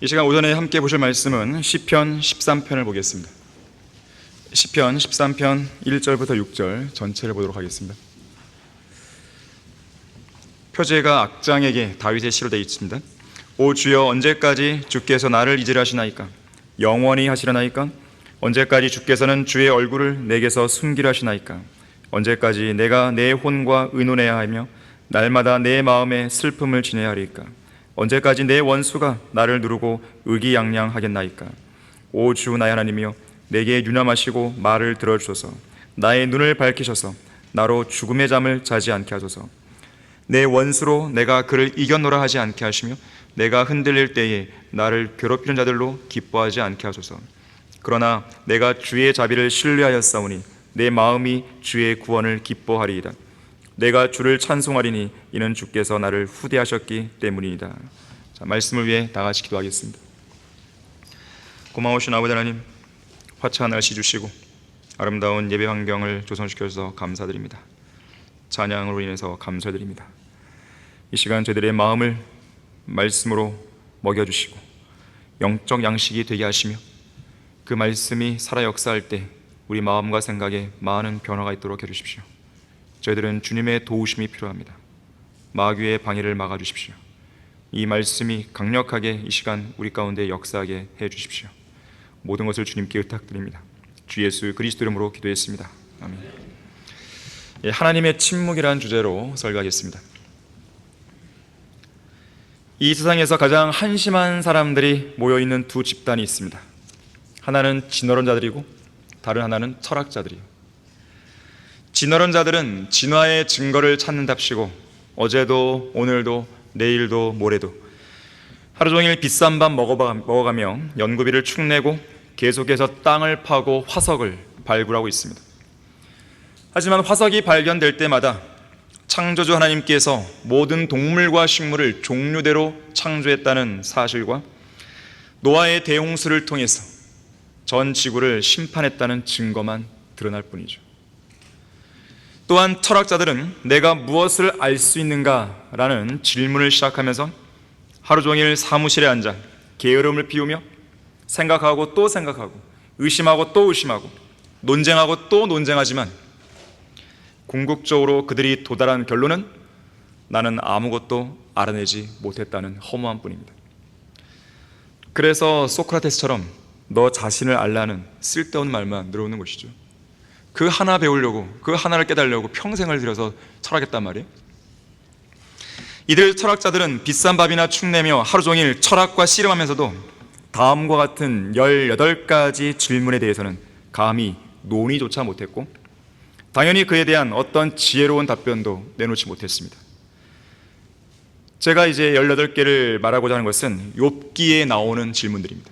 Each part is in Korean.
이 시간 오전에 함께 보실 말씀은 시편 13편을 보겠습니다. 시편 13편 1절부터 6절 전체를 보도록 하겠습니다. 표제가 악장에게 다윗의 시로 되어 있습니다. 오 주여, 언제까지 주께서 나를 잊으려시나이까? 영원히 하시려나이까? 언제까지 주께서는 주의 얼굴을 내게서 숨기려 하시나이까? 언제까지 내가 내 혼과 의논해야 하며 날마다 내 마음에 슬픔을 지내야 하리까? 언제까지 내 원수가 나를 누르고 의기양양하겠나이까? 오 주 나의 하나님이여, 내게 유념하시고 말을 들어주소서. 나의 눈을 밝히셔서 나로 죽음의 잠을 자지 않게 하소서. 내 원수로 내가 그를 이겨노라 하지 않게 하시며 내가 흔들릴 때에 나를 괴롭히는 자들로 기뻐하지 않게 하소서. 그러나 내가 주의 자비를 신뢰하였사오니 내 마음이 주의 구원을 기뻐하리이다. 내가 주를 찬송하리니 이는 주께서 나를 후대하셨기 때문이다. 자, 말씀을 위해 다 같이 기도하겠습니다. 고마우신 아버지 하나님, 화창한 날씨 주시고 아름다운 예배 환경을 조성시켜주셔서 감사드립니다. 찬양으로 인해서 감사드립니다. 이 시간 저희들의 마음을 말씀으로 먹여주시고 영적 양식이 되게 하시며 그 말씀이 살아 역사할 때 우리 마음과 생각에 많은 변화가 있도록 해주십시오. 저희들은 주님의 도우심이 필요합니다. 마귀의 방해를 막아주십시오. 이 말씀이 강력하게 이 시간 우리 가운데 역사하게 해주십시오. 모든 것을 주님께 의탁드립니다. 주 예수 그리스도 이름으로 기도했습니다. 아멘. 하나님의 침묵이라는 주제로 설교하겠습니다. 이 세상에서 가장 한심한 사람들이 모여있는 두 집단이 있습니다. 하나는 진화론자들이고 다른 하나는 철학자들이에요. 진화론자들은 진화의 증거를 찾는답시고 어제도 오늘도 내일도 모레도 하루 종일 비싼 밥 먹어가며 연구비를 축내고 계속해서 땅을 파고 화석을 발굴하고 있습니다. 하지만 화석이 발견될 때마다 창조주 하나님께서 모든 동물과 식물을 종류대로 창조했다는 사실과 노아의 대홍수를 통해서 전 지구를 심판했다는 증거만 드러날 뿐이죠. 또한 철학자들은 내가 무엇을 알 수 있는가라는 질문을 시작하면서 하루 종일 사무실에 앉아 게으름을 피우며 생각하고 또 생각하고 의심하고 또 의심하고 논쟁하고 또 논쟁하지만 궁극적으로 그들이 도달한 결론은 나는 아무것도 알아내지 못했다는 허무한 뿐입니다. 그래서 소크라테스처럼 너 자신을 알라는 쓸데없는 말만 늘어오는 것이죠. 그 하나 배우려고, 그 하나를 깨달으려고 평생을 들여서 철학했단 말이에요. 이들 철학자들은 비싼 밥이나 축내며 하루 종일 철학과 씨름하면서도 다음과 같은 18가지 질문에 대해서는 감히 논의조차 못했고 당연히 그에 대한 어떤 지혜로운 답변도 내놓지 못했습니다. 제가 이제 18개를 말하고자 하는 것은 욥기에 나오는 질문들입니다.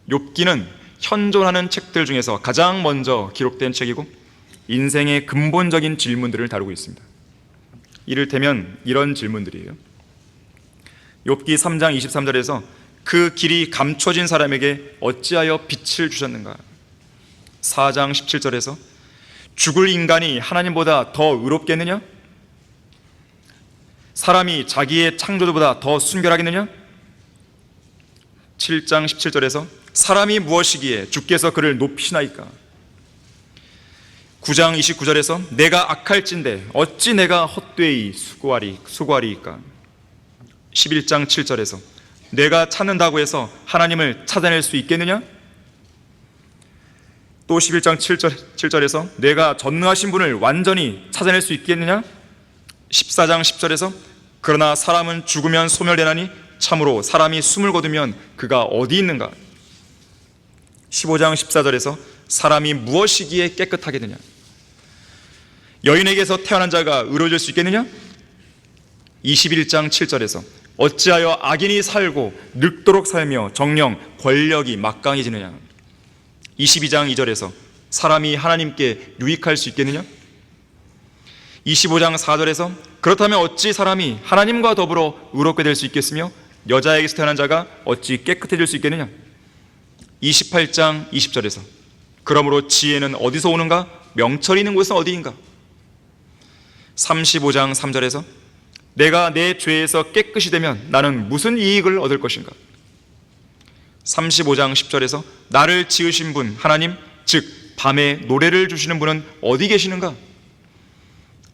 욥기는 현존하는 책들 중에서 가장 먼저 기록된 책이고 인생의 근본적인 질문들을 다루고 있습니다. 이를테면 이런 질문들이에요. 욥기 3장 23절에서 그 길이 감춰진 사람에게 어찌하여 빛을 주셨는가? 4장 17절에서 죽을 인간이 하나님보다 더 의롭겠느냐? 사람이 자기의 창조주보다 더 순결하겠느냐? 7장 17절에서 사람이 무엇이기에 주께서 그를 높이시나이까? 9장 29절에서 내가 악할진대 어찌 내가 헛되이 수고하리이까? 11장 7절에서 내가 찾는다고 해서 하나님을 찾아낼 수 있겠느냐? 또 11장 7절에서 내가 전능하신 분을 완전히 찾아낼 수 있겠느냐? 14장 10절에서 그러나 사람은 죽으면 소멸되나니 참으로 사람이 숨을 거두면 그가 어디 있는가? 15장 14절에서 사람이 무엇이기에 깨끗하겠느냐? 여인에게서 태어난 자가 의로워질 수 있겠느냐? 21장 7절에서 어찌하여 악인이 살고 늙도록 살며 정령 권력이 막강해지느냐? 22장 2절에서 사람이 하나님께 유익할 수 있겠느냐? 25장 4절에서 그렇다면 어찌 사람이 하나님과 더불어 의롭게 될 수 있겠으며 여자에게서 태어난 자가 어찌 깨끗해질 수 있겠느냐? 28장 20절에서 그러므로 지혜는 어디서 오는가? 명철이 있는 곳은 어디인가? 35장 3절에서 내가 내 죄에서 깨끗이 되면 나는 무슨 이익을 얻을 것인가? 35장 10절에서 나를 지으신 분 하나님, 즉 밤에 노래를 주시는 분은 어디 계시는가?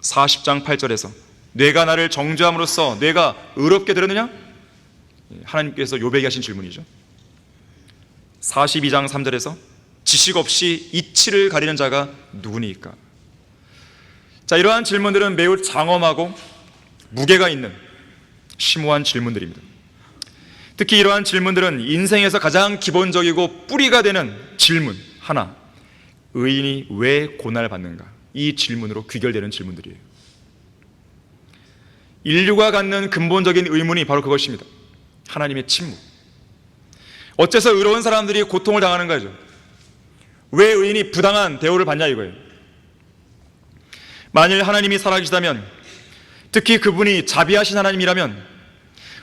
40장 8절에서 뇌가 나를 정죄함으로써 뇌가 의롭게 되렸느냐? 하나님께서 욥에게 하신 질문이죠. 42장 3절에서 지식 없이 이치를 가리는 자가 누구니까? 자, 이러한 질문들은 매우 장엄하고 무게가 있는 심오한 질문들입니다. 특히 이러한 질문들은 인생에서 가장 기본적이고 뿌리가 되는 질문 하나, 의인이 왜 고난을 받는가? 이 질문으로 귀결되는 질문들이에요. 인류가 갖는 근본적인 의문이 바로 그것입니다. 하나님의 침묵. 어째서 의로운 사람들이 고통을 당하는 거죠? 왜 의인이 부당한 대우를 받냐 이거예요. 만일 하나님이 살아계시다면, 특히 그분이 자비하신 하나님이라면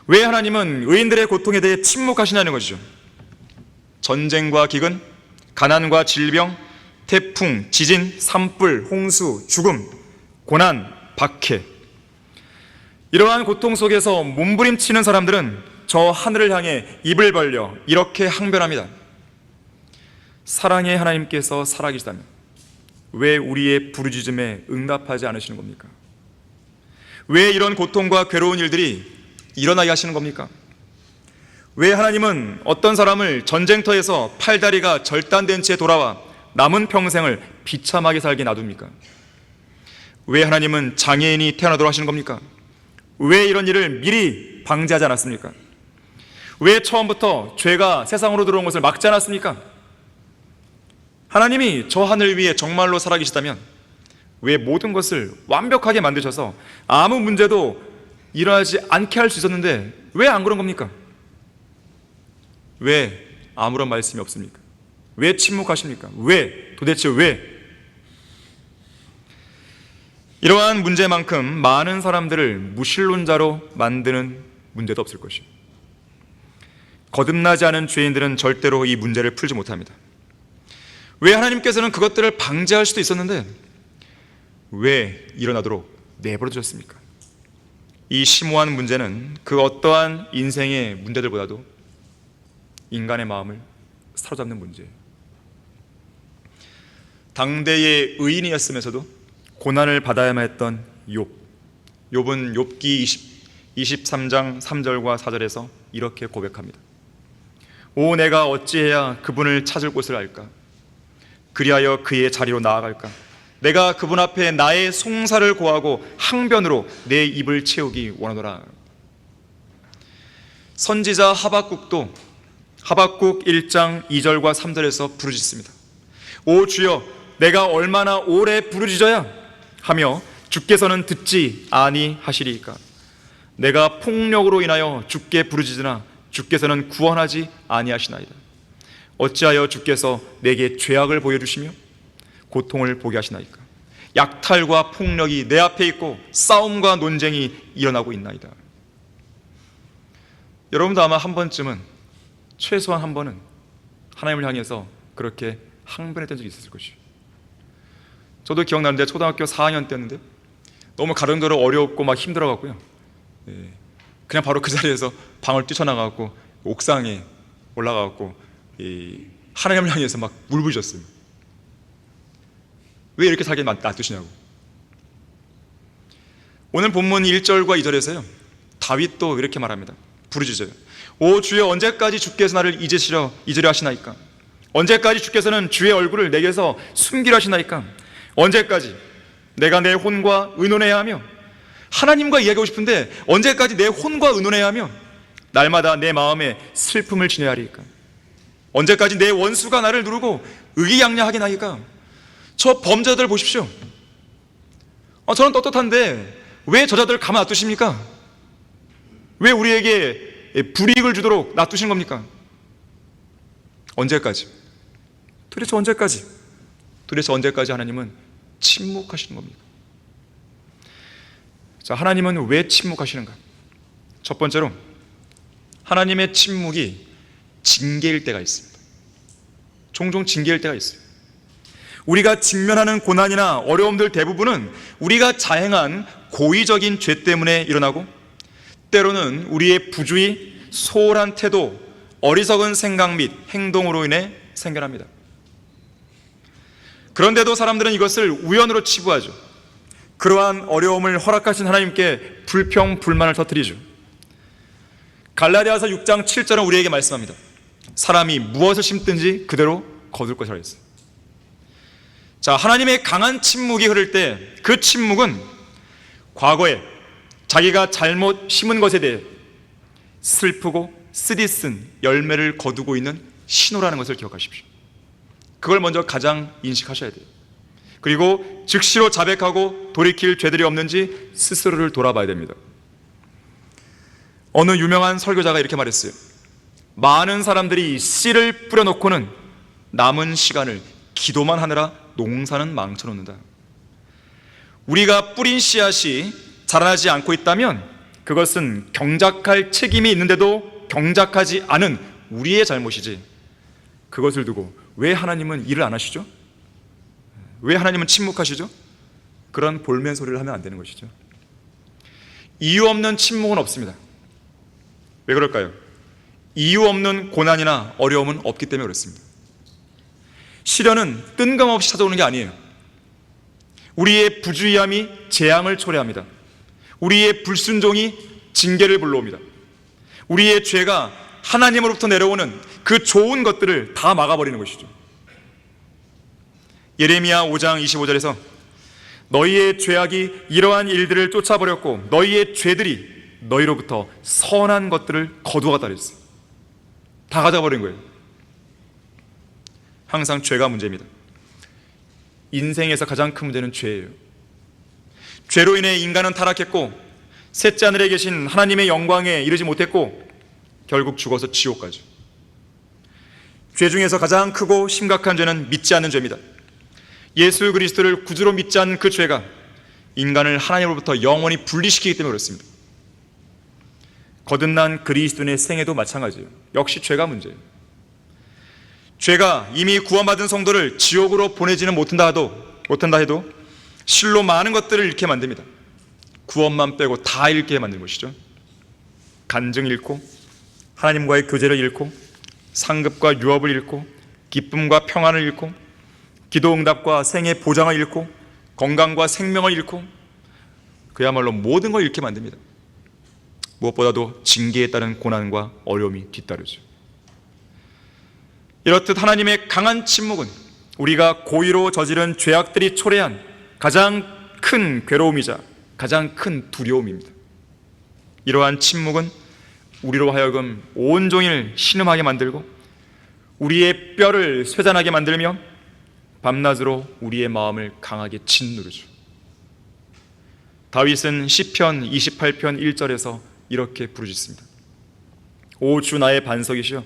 왜 하나님은 의인들의 고통에 대해 침묵하시냐는 것이죠. 전쟁과 기근, 가난과 질병, 태풍, 지진, 산불, 홍수, 죽음, 고난, 박해, 이러한 고통 속에서 몸부림치는 사람들은 저 하늘을 향해 입을 벌려 이렇게 항변합니다. 사랑의 하나님께서 살아계시다면 왜 우리의 부르짖음에 응답하지 않으시는 겁니까? 왜 이런 고통과 괴로운 일들이 일어나게 하시는 겁니까? 왜 하나님은 어떤 사람을 전쟁터에서 팔다리가 절단된 채 돌아와 남은 평생을 비참하게 살게 놔둡니까? 왜 하나님은 장애인이 태어나도록 하시는 겁니까? 왜 이런 일을 미리 방지하지 않았습니까? 왜 처음부터 죄가 세상으로 들어온 것을 막지 않았습니까? 하나님이 저 하늘 위에 정말로 살아계시다면 왜 모든 것을 완벽하게 만드셔서 아무 문제도 일어나지 않게 할 수 있었는데 왜 안 그런 겁니까? 왜 아무런 말씀이 없습니까? 왜 침묵하십니까? 왜? 도대체 왜? 이러한 문제만큼 많은 사람들을 무신론자로 만드는 문제도 없을 것입니다. 거듭나지 않은 죄인들은 절대로 이 문제를 풀지 못합니다. 왜 하나님께서는 그것들을 방지할 수도 있었는데 왜 일어나도록 내버려 두셨습니까? 이 심오한 문제는 그 어떠한 인생의 문제들보다도 인간의 마음을 사로잡는 문제예요. 당대의 의인이었으면서도 고난을 받아야만 했던 욥. 욥은 욥기 23장 3절과 4절에서 이렇게 고백합니다. 오, 내가 어찌해야 그분을 찾을 곳을 알까? 그리하여 그의 자리로 나아갈까? 내가 그분 앞에 나의 송사를 고하고 항변으로 내 입을 채우기 원하노라. 선지자 하박국도 하박국 1장 2절과 3절에서 부르짖습니다. 오 주여, 내가 얼마나 오래 부르짖어야 하며 주께서는 듣지 아니하시리이까? 내가 폭력으로 인하여 주께 부르짖으나 주께서는 구원하지 아니하시나이다. 어찌하여 주께서 내게 죄악을 보여주시며 고통을 보게 하시나이까? 약탈과 폭력이 내 앞에 있고 싸움과 논쟁이 일어나고 있나이다. 여러분도 아마 한 번쯤은, 최소한 한 번은 하나님을 향해서 그렇게 항변했던 적이 있었을 것이에요. 저도 기억나는데 초등학교 4학년 때였는데 너무 가정적으로 어렵고 막 힘들어갖고요, 그냥 바로 그 자리에서 방을 뛰쳐나가갖고 옥상에 올라가갖고 하나님을 향해서 막 울부짖었어요. 왜 이렇게 살게 놔두시냐고. 오늘 본문 1절과 2절에서요 다윗도 이렇게 말합니다. 부르짖어요. 오 주여, 언제까지 주께서 나를 잊으려 하시나이까? 언제까지 주께서는 주의 얼굴을 내게서 숨기려 하시나이까? 언제까지 내가 내 혼과 의논해야 하며, 하나님과 이야기하고 싶은데 언제까지 내 혼과 의논해야 하며 날마다 내 마음에 슬픔을 지내야 하리까? 언제까지 내 원수가 나를 누르고 의기양양하게 나이까? 저 범죄자들 보십시오. 저는 떳떳한데 왜 저자들 가만 놔두십니까? 왜 우리에게 불이익을 주도록 놔두신 겁니까? 언제까지? 도대체 언제까지? 도대체 언제까지 하나님은 침묵하시는 겁니까? 자, 하나님은 왜 침묵하시는가? 첫 번째로, 하나님의 침묵이 징계일 때가 있습니다. 종종 징계일 때가 있어요. 우리가 직면하는 고난이나 어려움들 대부분은 우리가 자행한 고의적인 죄 때문에 일어나고, 때로는 우리의 부주의, 소홀한 태도, 어리석은 생각 및 행동으로 인해 생겨납니다. 그런데도 사람들은 이것을 우연으로 치부하죠. 그러한 어려움을 허락하신 하나님께 불평, 불만을 터뜨리죠. 갈라디아서 6장 7절은 우리에게 말씀합니다. 사람이 무엇을 심든지 그대로 거둘 것이라고 했어요. 자, 하나님의 강한 침묵이 흐를 때 그 침묵은 과거에 자기가 잘못 심은 것에 대해 슬프고 쓰디쓴 열매를 거두고 있는 신호라는 것을 기억하십시오. 그걸 먼저 가장 인식하셔야 돼요. 그리고 즉시로 자백하고 돌이킬 죄들이 없는지 스스로를 돌아봐야 됩니다. 어느 유명한 설교자가 이렇게 말했어요. 많은 사람들이 씨를 뿌려놓고는 남은 시간을 기도만 하느라 농사는 망쳐놓는다. 우리가 뿌린 씨앗이 자라나지 않고 있다면 그것은 경작할 책임이 있는데도 경작하지 않은 우리의 잘못이지, 그것을 두고 왜 하나님은 일을 안 하시죠? 왜 하나님은 침묵하시죠? 그런 볼멘 소리를 하면 안 되는 것이죠. 이유 없는 침묵은 없습니다. 왜 그럴까요? 이유 없는 고난이나 어려움은 없기 때문에 그렇습니다. 시련은 뜬금없이 찾아오는 게 아니에요. 우리의 부주의함이 재앙을 초래합니다. 우리의 불순종이 징계를 불러옵니다. 우리의 죄가 하나님으로부터 내려오는 그 좋은 것들을 다 막아버리는 것이죠. 예레미야 5장 25절에서 너희의 죄악이 이러한 일들을 쫓아버렸고 너희의 죄들이 너희로부터 선한 것들을 거두어갔다 그랬어요. 다 가져버린 거예요. 항상 죄가 문제입니다. 인생에서 가장 큰 문제는 죄예요. 죄로 인해 인간은 타락했고 셋째 하늘에 계신 하나님의 영광에 이르지 못했고 결국 죽어서 지옥 가죠. 죄 중에서 가장 크고 심각한 죄는 믿지 않는 죄입니다. 예수 그리스도를 구주로 믿지 않는 그 죄가 인간을 하나님으로부터 영원히 분리시키기 때문에 그렇습니다. 거듭난 그리스도인의 생애도 마찬가지예요. 역시 죄가 문제예요. 죄가 이미 구원받은 성도를 지옥으로 보내지는 못한다 해도 실로 많은 것들을 잃게 만듭니다. 구원만 빼고 다 잃게 만드는 것이죠. 간증 잃고 하나님과의 교제를 잃고 상급과 유업을 잃고 기쁨과 평안을 잃고 기도 응답과 생의 보장을 잃고 건강과 생명을 잃고 그야말로 모든 걸 잃게 만듭니다. 무엇보다도 징계에 따른 고난과 어려움이 뒤따르죠. 이렇듯 하나님의 강한 침묵은 우리가 고의로 저지른 죄악들이 초래한 가장 큰 괴로움이자 가장 큰 두려움입니다. 이러한 침묵은 우리로 하여금 온종일 신음하게 만들고 우리의 뼈를 쇠잔하게 만들며 밤낮으로 우리의 마음을 강하게 짓누르죠. 다윗은 시편 28편 1절에서 이렇게 부르짖습니다. 오 주 나의 반석이시여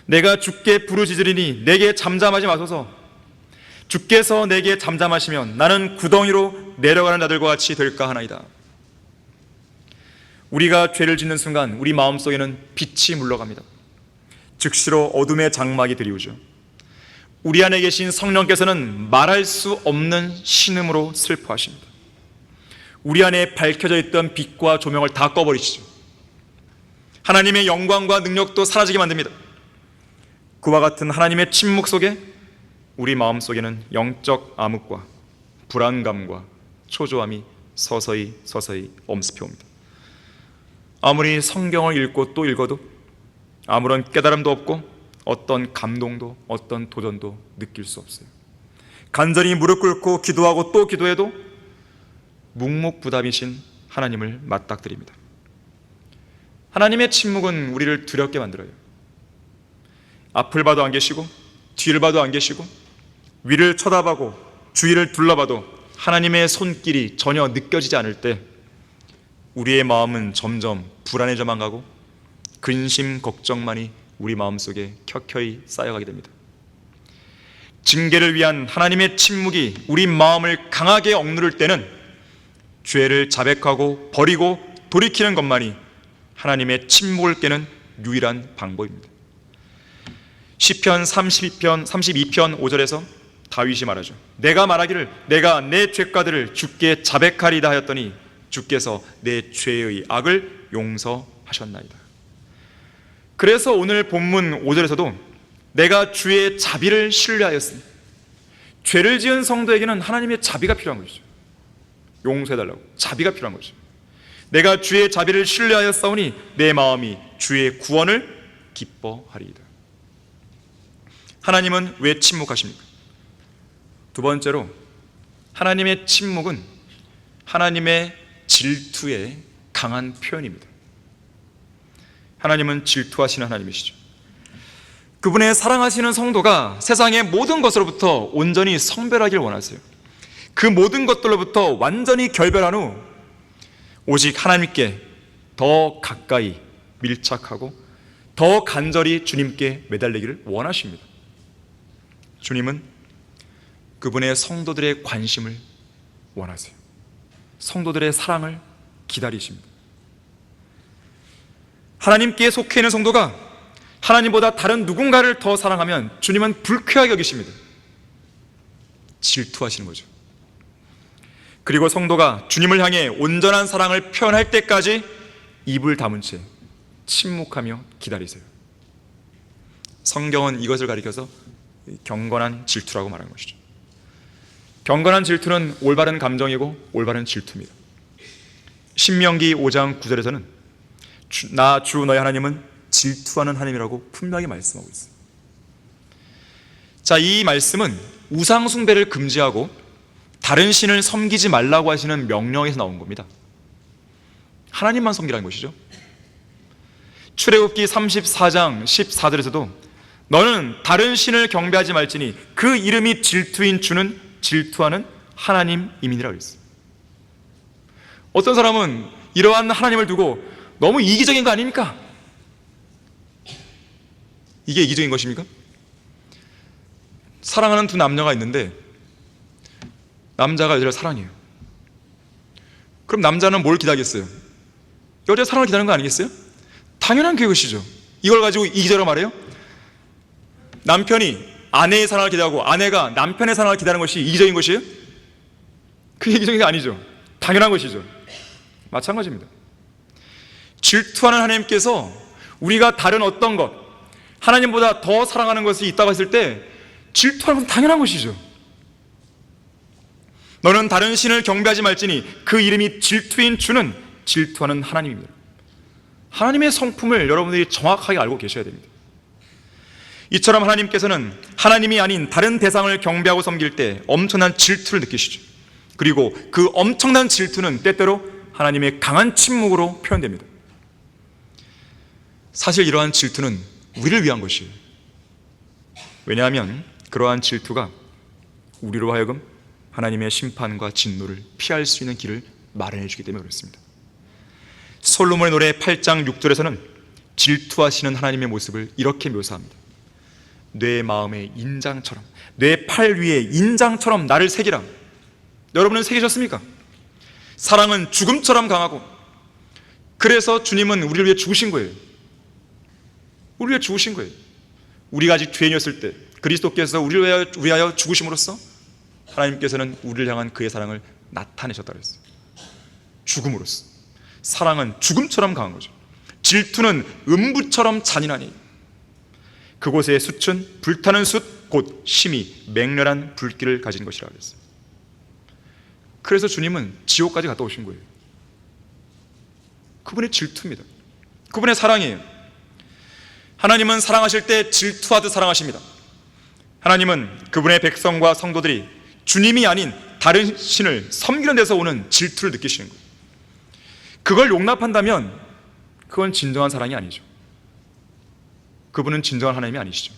내가 주께 부르짖으리니 내게 잠잠하지 마소서. 주께서 내게 잠잠하시면 나는 구덩이로 내려가는 자들과 같이 될까 하나이다. 우리가 죄를 짓는 순간 우리 마음속에는 빛이 물러갑니다. 즉시로 어둠의 장막이 드리우죠. 우리 안에 계신 성령께서는 말할 수 없는 신음으로 슬퍼하십니다. 우리 안에 밝혀져 있던 빛과 조명을 다 꺼버리시죠. 하나님의 영광과 능력도 사라지게 만듭니다. 그와 같은 하나님의 침묵 속에 우리 마음속에는 영적 암흑과 불안감과 초조함이 서서히 엄습해 옵니다. 아무리 성경을 읽고 또 읽어도 아무런 깨달음도 없고 어떤 감동도 어떤 도전도 느낄 수 없어요. 간절히 무릎 꿇고 기도하고 또 기도해도 묵묵부답이신 하나님을 맞닥뜨립니다. 하나님의 침묵은 우리를 두렵게 만들어요. 앞을 봐도 안 계시고 뒤를 봐도 안 계시고 위를 쳐다봐도 주위를 둘러봐도 하나님의 손길이 전혀 느껴지지 않을 때 우리의 마음은 점점 불안해져만 가고 근심 걱정만이 우리 마음속에 켜켜이 쌓여가게 됩니다. 징계를 위한 하나님의 침묵이 우리 마음을 강하게 억누를 때는 죄를 자백하고 버리고 돌이키는 것만이 하나님의 침묵을 깨는 유일한 방법입니다. 시편 32편 5절에서 다윗이 말하죠. 내가 말하기를 내가 내 죄가들을 주께 자백하리다 하였더니 주께서 내 죄의 악을 용서하셨나이다. 그래서 오늘 본문 5절에서도 내가 주의 자비를 신뢰하였으니, 죄를 지은 성도에게는 하나님의 자비가 필요한 것이죠. 용서해달라고 자비가 필요한 것이죠. 내가 주의 자비를 신뢰하였사오니 내 마음이 주의 구원을 기뻐하리이다. 하나님은 왜 침묵하십니까? 두 번째로, 하나님의 침묵은 하나님의 질투의 강한 표현입니다. 하나님은 질투하시는 하나님이시죠. 그분의 사랑하시는 성도가 세상의 모든 것으로부터 온전히 성별하길 원하세요. 그 모든 것들로부터 완전히 결별한 후 오직 하나님께 더 가까이 밀착하고 더 간절히 주님께 매달리기를 원하십니다. 주님은 그분의 성도들의 관심을 원하세요. 성도들의 사랑을 기다리십니다. 하나님께 속해 있는 성도가 하나님보다 다른 누군가를 더 사랑하면 주님은 불쾌하게 여기십니다. 질투하시는 거죠. 그리고 성도가 주님을 향해 온전한 사랑을 표현할 때까지 입을 다문 채 침묵하며 기다리세요. 성경은 이것을 가리켜서 경건한 질투라고 말하는 것이죠. 경건한 질투는 올바른 감정이고 올바른 질투입니다. 신명기 5장 9절에서는 나 주 너의 하나님은 질투하는 하나님이라고 분명히 말씀하고 있어요. 자, 이 말씀은 우상 숭배를 금지하고 다른 신을 섬기지 말라고 하시는 명령에서 나온 겁니다. 하나님만 섬기라는 것이죠. 출애굽기 34장 14절에서도 너는 다른 신을 경배하지 말지니 그 이름이 질투인 주는 질투하는 하나님임이니라 그랬어요. 어떤 사람은 이러한 하나님을 두고 너무 이기적인 거 아닙니까? 이게 이기적인 것입니까? 사랑하는 두 남녀가 있는데 남자가 여자를 사랑해요. 그럼 남자는 뭘 기다리겠어요? 여자의 사랑을 기다리는 거 아니겠어요? 당연한 그것이죠. 이걸 가지고 이기적으로 말해요? 남편이 아내의 사랑을 기다리고 아내가 남편의 사랑을 기다리는 것이 이기적인 것이에요? 그게 이기적인 게 아니죠. 당연한 것이죠. 마찬가지입니다. 질투하는 하나님께서 우리가 다른 어떤 것, 하나님보다 더 사랑하는 것이 있다고 했을 때 질투하는 건 당연한 것이죠. 너는 다른 신을 경배하지 말지니 그 이름이 질투인 주는 질투하는 하나님입니다. 하나님의 성품을 여러분들이 정확하게 알고 계셔야 됩니다. 이처럼 하나님께서는 하나님이 아닌 다른 대상을 경배하고 섬길 때 엄청난 질투를 느끼시죠. 그리고 그 엄청난 질투는 때때로 하나님의 강한 침묵으로 표현됩니다. 사실 이러한 질투는 우리를 위한 것이에요. 왜냐하면 그러한 질투가 우리로 하여금 하나님의 심판과 진노를 피할 수 있는 길을 마련해 주기 때문에 그렇습니다. 솔로몬의 노래 8장 6절에서는 질투하시는 하나님의 모습을 이렇게 묘사합니다. 내 마음의 인장처럼, 내 팔 위에 인장처럼 나를 새기라. 여러분은 새기셨습니까? 사랑은 죽음처럼 강하고, 그래서 주님은 우리를 위해 죽으신 거예요. 우리를 위해 죽으신 거예요. 우리가 아직 죄인이었을 때 그리스도께서 우리를 위하여 죽으심으로써 하나님께서는 우리를 향한 그의 사랑을 나타내셨다고 했어요. 죽음으로써. 사랑은 죽음처럼 강한 거죠. 질투는 음부처럼 잔인하니 그곳의 숯은 불타는 숯 곧 심히 맹렬한 불길을 가진 것이라 그랬어요. 그래서 주님은 지옥까지 갔다 오신 거예요. 그분의 질투입니다. 그분의 사랑이에요. 하나님은 사랑하실 때 질투하듯 사랑하십니다. 하나님은 그분의 백성과 성도들이 주님이 아닌 다른 신을 섬기는 데서 오는 질투를 느끼시는 거예요. 그걸 용납한다면 그건 진정한 사랑이 아니죠. 그분은 진정한 하나님이 아니시죠.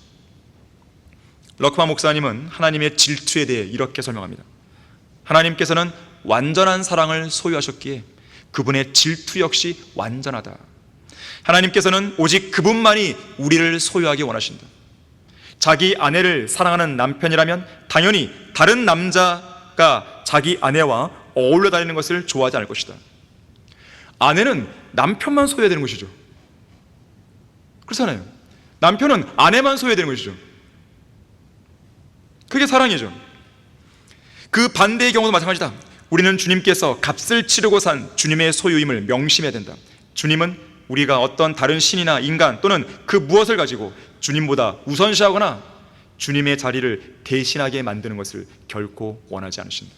럭마 목사님은 하나님의 질투에 대해 이렇게 설명합니다. 하나님께서는 완전한 사랑을 소유하셨기에 그분의 질투 역시 완전하다. 하나님께서는 오직 그분만이 우리를 소유하기 원하신다. 자기 아내를 사랑하는 남편이라면 당연히 다른 남자가 자기 아내와 어울려 다니는 것을 좋아하지 않을 것이다. 아내는 남편만 소유해야 되는 것이죠. 그렇잖아요. 남편은 아내만 소유해야 되는 것이죠. 그게 사랑이죠. 그 반대의 경우도 마찬가지다. 우리는 주님께서 값을 치르고 산 주님의 소유임을 명심해야 된다. 주님은 우리가 어떤 다른 신이나 인간 또는 그 무엇을 가지고 주님보다 우선시하거나 주님의 자리를 대신하게 만드는 것을 결코 원하지 않으신다.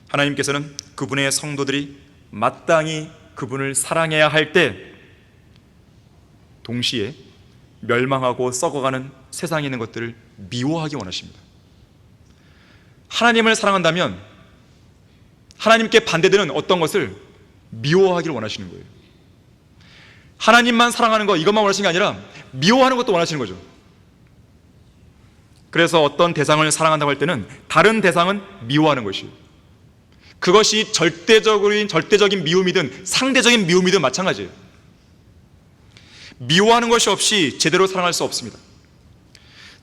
하나님께서는 그분의 성도들이 마땅히 그분을 사랑해야 할 때 동시에 멸망하고 썩어가는 세상에 있는 것들을 미워하기 원하십니다. 하나님을 사랑한다면 하나님께 반대되는 어떤 것을 미워하기를 원하시는 거예요. 하나님만 사랑하는 것, 이것만 원하시는 게 아니라 미워하는 것도 원하시는 거죠. 그래서 어떤 대상을 사랑한다고 할 때는 다른 대상은 미워하는 것이에요. 그것이 절대적인 미움이든 상대적인 미움이든 마찬가지예요. 미워하는 것이 없이 제대로 사랑할 수 없습니다.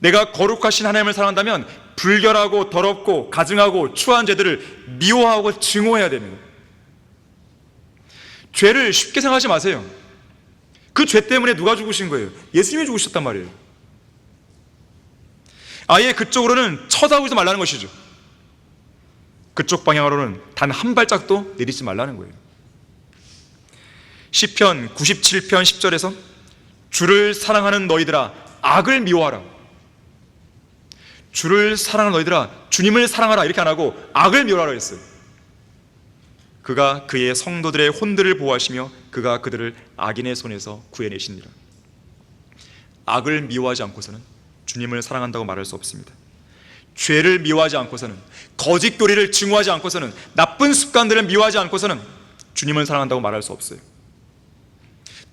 내가 거룩하신 하나님을 사랑한다면 불결하고 더럽고 가증하고 추한 죄들을 미워하고 증오해야 됩니다. 죄를 쉽게 생각하지 마세요. 그 죄 때문에 누가 죽으신 거예요? 예수님이 죽으셨단 말이에요. 아예 그쪽으로는 쳐다보지 말라는 것이죠. 그쪽 방향으로는 단 한 발짝도 내리지 말라는 거예요. 시편 97편 10절에서 주를 사랑하는 너희들아 악을 미워하라. 주를 사랑하는 너희들아 주님을 사랑하라 이렇게 안 하고 악을 미워하라 했어요. 그가 그의 성도들의 혼들을 보호하시며 그가 그들을 악인의 손에서 구해내시니라. 악을 미워하지 않고서는 주님을 사랑한다고 말할 수 없습니다. 죄를 미워하지 않고서는, 거짓교리를 증오하지 않고서는, 나쁜 습관들을 미워하지 않고서는 주님을 사랑한다고 말할 수 없어요.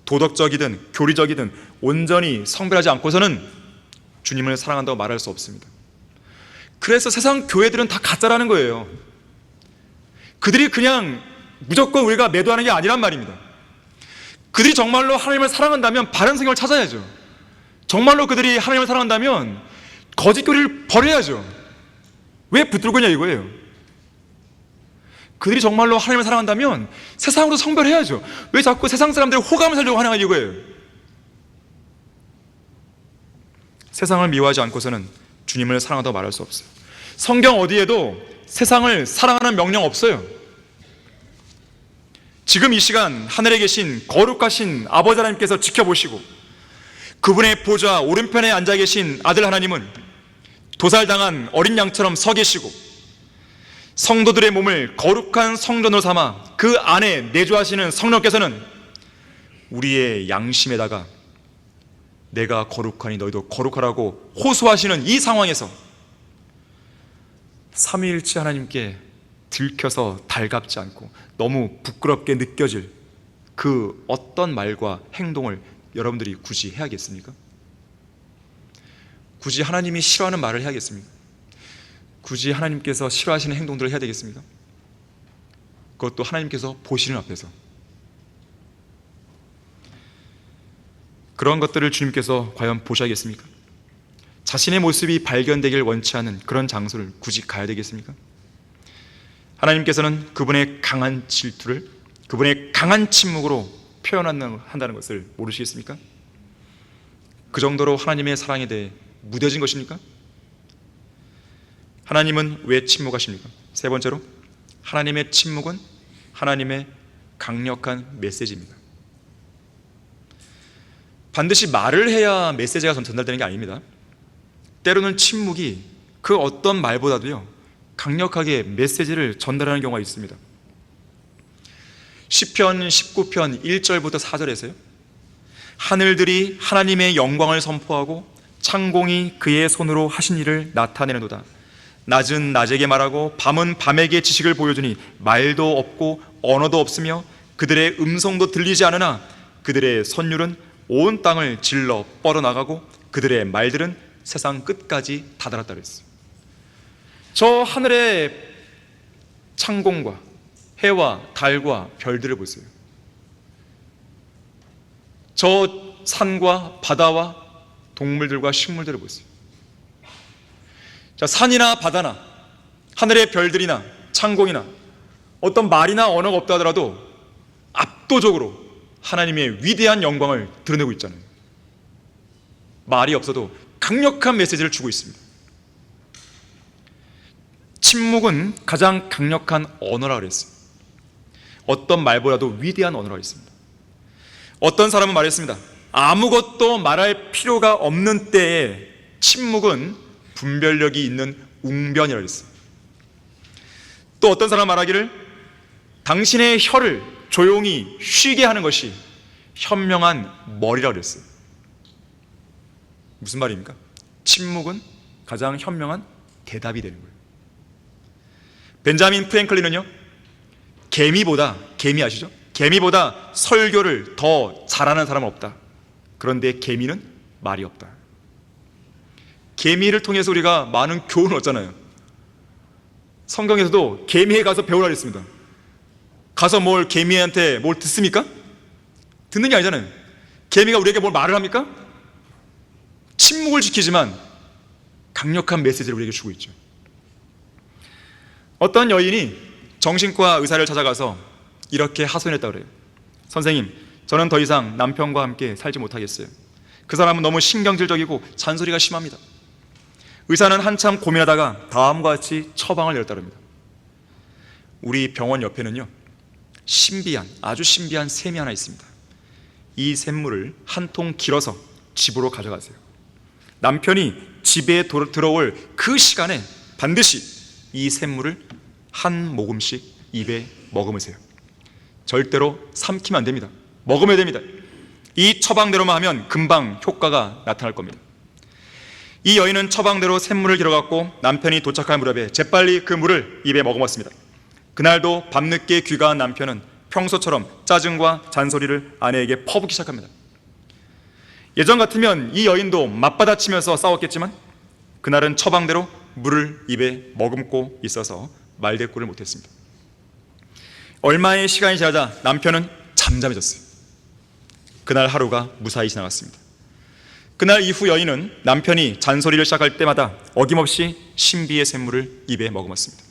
도덕적이든 교리적이든 온전히 성별하지 않고서는 주님을 사랑한다고 말할 수 없습니다. 그래서 세상 교회들은 다 가짜라는 거예요. 그들이 그냥 무조건 우리가 매도하는 게 아니란 말입니다. 그들이 정말로 하나님을 사랑한다면 바른 성경을 찾아야죠. 정말로 그들이 하나님을 사랑한다면 거짓교리를 버려야죠. 왜 붙들고 있냐 이거예요. 그들이 정말로 하나님을 사랑한다면 세상으로 성별해야죠. 왜 자꾸 세상 사람들의 호감을 살려고 하냐 이거예요. 세상을 미워하지 않고서는 주님을 사랑한다고 말할 수 없어요. 성경 어디에도 세상을 사랑하는 명령 없어요. 지금 이 시간 하늘에 계신 거룩하신 아버지 하나님께서 지켜보시고 그분의 보좌 오른편에 앉아 계신 아들 하나님은 도살당한 어린 양처럼 서 계시고 성도들의 몸을 거룩한 성전으로 삼아 그 안에 내주하시는 성령께서는 우리의 양심에다가 내가 거룩하니 너희도 거룩하라고 호소하시는 이 상황에서 삼위일체 하나님께 들켜서 달갑지 않고 너무 부끄럽게 느껴질 그 어떤 말과 행동을 여러분들이 굳이 해야겠습니까? 굳이 하나님이 싫어하는 말을 해야겠습니까? 굳이 하나님께서 싫어하시는 행동들을 해야 되겠습니까? 그것도 하나님께서 보시는 앞에서. 그런 것들을 주님께서 과연 보셔야겠습니까? 자신의 모습이 발견되길 원치 않은 그런 장소를 굳이 가야 되겠습니까? 하나님께서는 그분의 강한 질투를 그분의 강한 침묵으로 표현한다는 것을 모르시겠습니까? 그 정도로 하나님의 사랑에 대해 무뎌진 것입니까? 하나님은 왜 침묵하십니까? 세 번째로, 하나님의 침묵은 하나님의 강력한 메시지입니다. 반드시 말을 해야 메시지가 전달되는 게 아닙니다. 때로는 침묵이 그 어떤 말보다도요 강력하게 메시지를 전달하는 경우가 있습니다. 시편 19편 1절부터 4절에서요 하늘들이 하나님의 영광을 선포하고 창공이 그의 손으로 하신 일을 나타내는도다. 낮은 낮에게 말하고 밤은 밤에게 지식을 보여주니 말도 없고 언어도 없으며 그들의 음성도 들리지 않으나 그들의 선율은 온 땅을 질러 뻗어나가고 그들의 말들은 세상 끝까지 다다랐다 그랬어요. 저 하늘의 창공과 해와 달과 별들을 보세요. 저 산과 바다와 동물들과 식물들을 보세요. 자, 산이나 바다나 하늘의 별들이나 창공이나 어떤 말이나 언어가 없다 하더라도 압도적으로 하나님의 위대한 영광을 드러내고 있잖아요. 말이 없어도 강력한 메시지를 주고 있습니다. 침묵은 가장 강력한 언어라 그랬어요. 어떤 말보다도 위대한 언어라 했습니다. 어떤 사람은 말했습니다. 아무것도 말할 필요가 없는 때에 침묵은 분별력이 있는 웅변이라고 했어요. 또 어떤 사람은 말하기를 당신의 혀를 조용히 쉬게 하는 것이 현명한 머리라고 그랬어요. 무슨 말입니까? 침묵은 가장 현명한 대답이 되는 거예요. 벤자민 프랭클린은요, 개미 아시죠? 개미보다 설교를 더 잘하는 사람은 없다. 그런데 개미는 말이 없다. 개미를 통해서 우리가 많은 교훈을 얻잖아요. 성경에서도 개미에 가서 배우라 했습니다. 가서 개미한테 뭘 듣습니까? 듣는 게 아니잖아요. 개미가 우리에게 뭘 말을 합니까? 침묵을 지키지만 강력한 메시지를 우리에게 주고 있죠. 어떤 여인이 정신과 의사를 찾아가서 이렇게 하소연했다고 그래요. 선생님, 저는 더 이상 남편과 함께 살지 못하겠어요. 그 사람은 너무 신경질적이고 잔소리가 심합니다. 의사는 한참 고민하다가 다음과 같이 처방을 내렸다고 합니다. 우리 병원 옆에는요, 아주 신비한 샘이 하나 있습니다. 이 샘물을 한 통 길어서 집으로 가져가세요. 남편이 집에 들어올 그 시간에 반드시 이 샘물을 한 모금씩 입에 머금으세요. 절대로 삼키면 안 됩니다. 먹으면 됩니다. 이 처방대로만 하면 금방 효과가 나타날 겁니다. 이 여인은 처방대로 샘물을 길어갖고 남편이 도착할 무렵에 재빨리 그 물을 입에 머금었습니다. 그날도 밤늦게 귀가한 남편은 평소처럼 짜증과 잔소리를 아내에게 퍼붓기 시작합니다. 예전 같으면 이 여인도 맞받아치면서 싸웠겠지만 그날은 처방대로 물을 입에 머금고 있어서 말대꾸를 못했습니다. 얼마의 시간이 지나자 남편은 잠잠해졌어요. 그날 하루가 무사히 지나갔습니다. 그날 이후 여인은 남편이 잔소리를 시작할 때마다 어김없이 신비의 샘물을 입에 머금었습니다.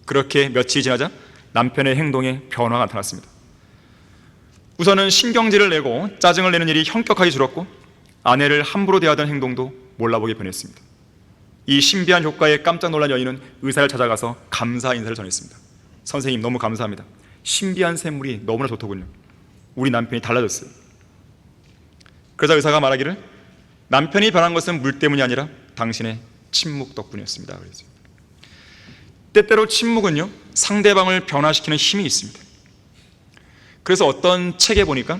그렇게 며칠이 지나자 남편의 행동에 변화가 나타났습니다. 우선은 신경질을 내고 짜증을 내는 일이 현격하게 줄었고 아내를 함부로 대하던 행동도 몰라보게 변했습니다. 이 신비한 효과에 깜짝 놀란 여인은 의사를 찾아가서 감사 인사를 전했습니다. 선생님, 너무 감사합니다. 신비한 샘물이 너무나 좋더군요. 우리 남편이 달라졌어요. 그러자 의사가 말하기를 남편이 변한 것은 물 때문이 아니라 당신의 침묵 덕분이었습니다. 그랬어요. 때때로 침묵은요, 상대방을 변화시키는 힘이 있습니다. 그래서 어떤 책에 보니까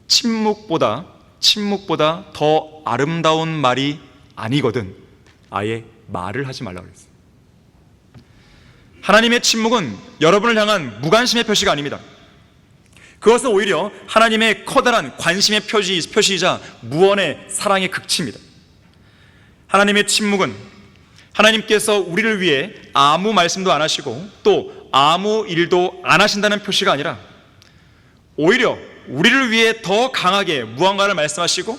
침묵보다 더 아름다운 말이 아니거든 아예 말을 하지 말라고 그랬어요. 하나님의 침묵은 여러분을 향한 무관심의 표시가 아닙니다. 그것은 오히려 하나님의 커다란 관심의 표시이자 무언의 사랑의 극치입니다. 하나님의 침묵은 하나님께서 우리를 위해 아무 말씀도 안 하시고 또 아무 일도 안 하신다는 표시가 아니라 오히려 우리를 위해 더 강하게 무언가를 말씀하시고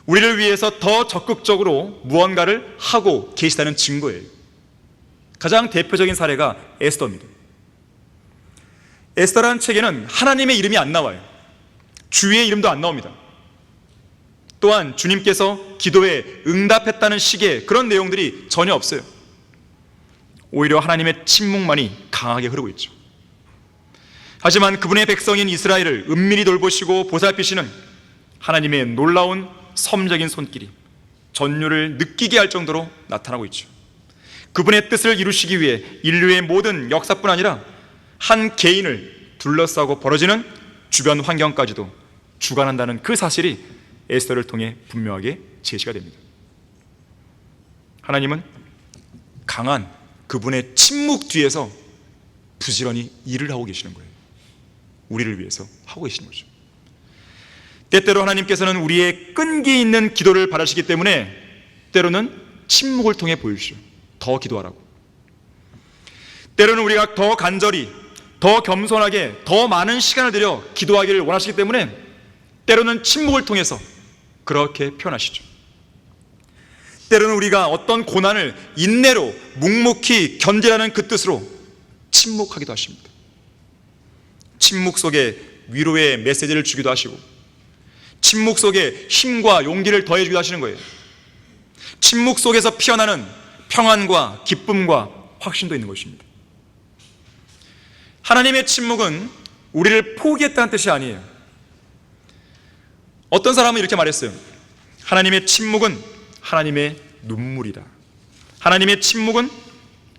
우리를 위해서 더 적극적으로 무언가를 하고 계시다는 증거예요. 가장 대표적인 사례가 에스더입니다. 에스더라는 책에는 하나님의 이름이 안 나와요. 주의 이름도 안 나옵니다. 또한 주님께서 기도에 응답했다는 식의 그런 내용들이 전혀 없어요. 오히려 하나님의 침묵만이 강하게 흐르고 있죠. 하지만 그분의 백성인 이스라엘을 은밀히 돌보시고 보살피시는 하나님의 놀라운 섭리적인 손길이 전율을 느끼게 할 정도로 나타나고 있죠. 그분의 뜻을 이루시기 위해 인류의 모든 역사뿐 아니라 한 개인을 둘러싸고 벌어지는 주변 환경까지도 주관한다는 그 사실이 에스더를 통해 분명하게 제시가 됩니다. 하나님은 강한 그분의 침묵 뒤에서 부지런히 일을 하고 계시는 거예요. 우리를 위해서 하고 계시는 거죠. 때때로 하나님께서는 우리의 끈기 있는 기도를 바라시기 때문에 때로는 침묵을 통해 보여주시죠. 더 기도하라고. 때로는 우리가 더 간절히, 더 겸손하게, 더 많은 시간을 들여 기도하기를 원하시기 때문에 때로는 침묵을 통해서 그렇게 표현하시죠. 때로는 우리가 어떤 고난을 인내로 묵묵히 견디라는 그 뜻으로 침묵하기도 하십니다. 침묵 속에 위로의 메시지를 주기도 하시고 침묵 속에 힘과 용기를 더해주기도 하시는 거예요. 침묵 속에서 피어나는 평안과 기쁨과 확신도 있는 것입니다. 하나님의 침묵은 우리를 포기했다는 뜻이 아니에요. 어떤 사람은 이렇게 말했어요. 하나님의 침묵은 하나님의 눈물이다. 하나님의 침묵은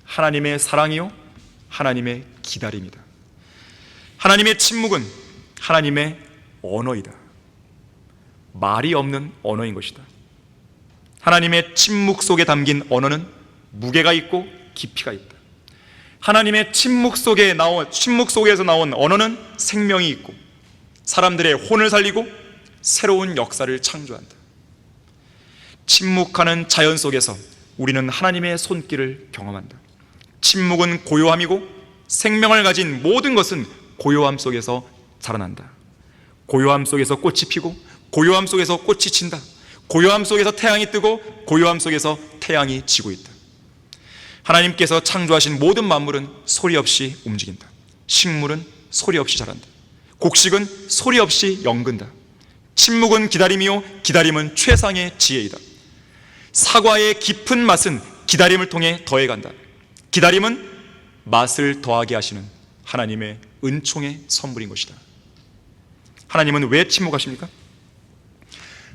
하나님의 사랑이요 하나님의 기다림이다. 하나님의 침묵은 하나님의 언어이다. 말이 없는 언어인 것이다. 하나님의 침묵 속에 담긴 언어는 무게가 있고 깊이가 있다. 하나님의 침묵 속에서 나온 언어는 생명이 있고 사람들의 혼을 살리고 새로운 역사를 창조한다. 침묵하는 자연 속에서 우리는 하나님의 손길을 경험한다. 침묵은 고요함이고 생명을 가진 모든 것은 고요함 속에서 자라난다. 고요함 속에서 꽃이 피고 고요함 속에서 꽃이 진다. 고요함 속에서 태양이 뜨고 고요함 속에서 태양이 지고 있다. 하나님께서 창조하신 모든 만물은 소리 없이 움직인다. 식물은 소리 없이 자란다. 곡식은 소리 없이 연근다. 침묵은 기다림이요 기다림은 최상의 지혜이다. 사과의 깊은 맛은 기다림을 통해 더해간다. 기다림은 맛을 더하게 하시는 하나님의 은총의 선물인 것이다. 하나님은 왜 침묵하십니까?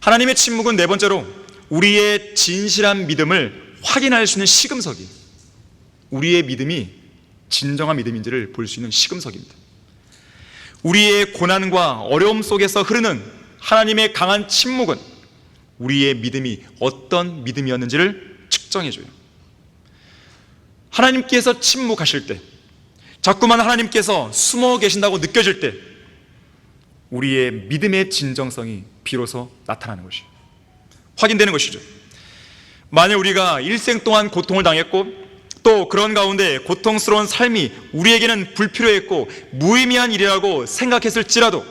하나님의 침묵은 네 번째로 우리의 진실한 믿음을 확인할 수 있는 시금석이, 우리의 믿음이 진정한 믿음인지를 볼 수 있는 시금석입니다. 우리의 고난과 어려움 속에서 흐르는 하나님의 강한 침묵은 우리의 믿음이 어떤 믿음이었는지를 측정해줘요. 하나님께서 침묵하실 때, 자꾸만 하나님께서 숨어 계신다고 느껴질 때 우리의 믿음의 진정성이 비로소 나타나는 것이에요. 확인되는 것이죠. 만약 우리가 일생 동안 고통을 당했고 또 그런 가운데 고통스러운 삶이 우리에게는 불필요했고 무의미한 일이라고 생각했을지라도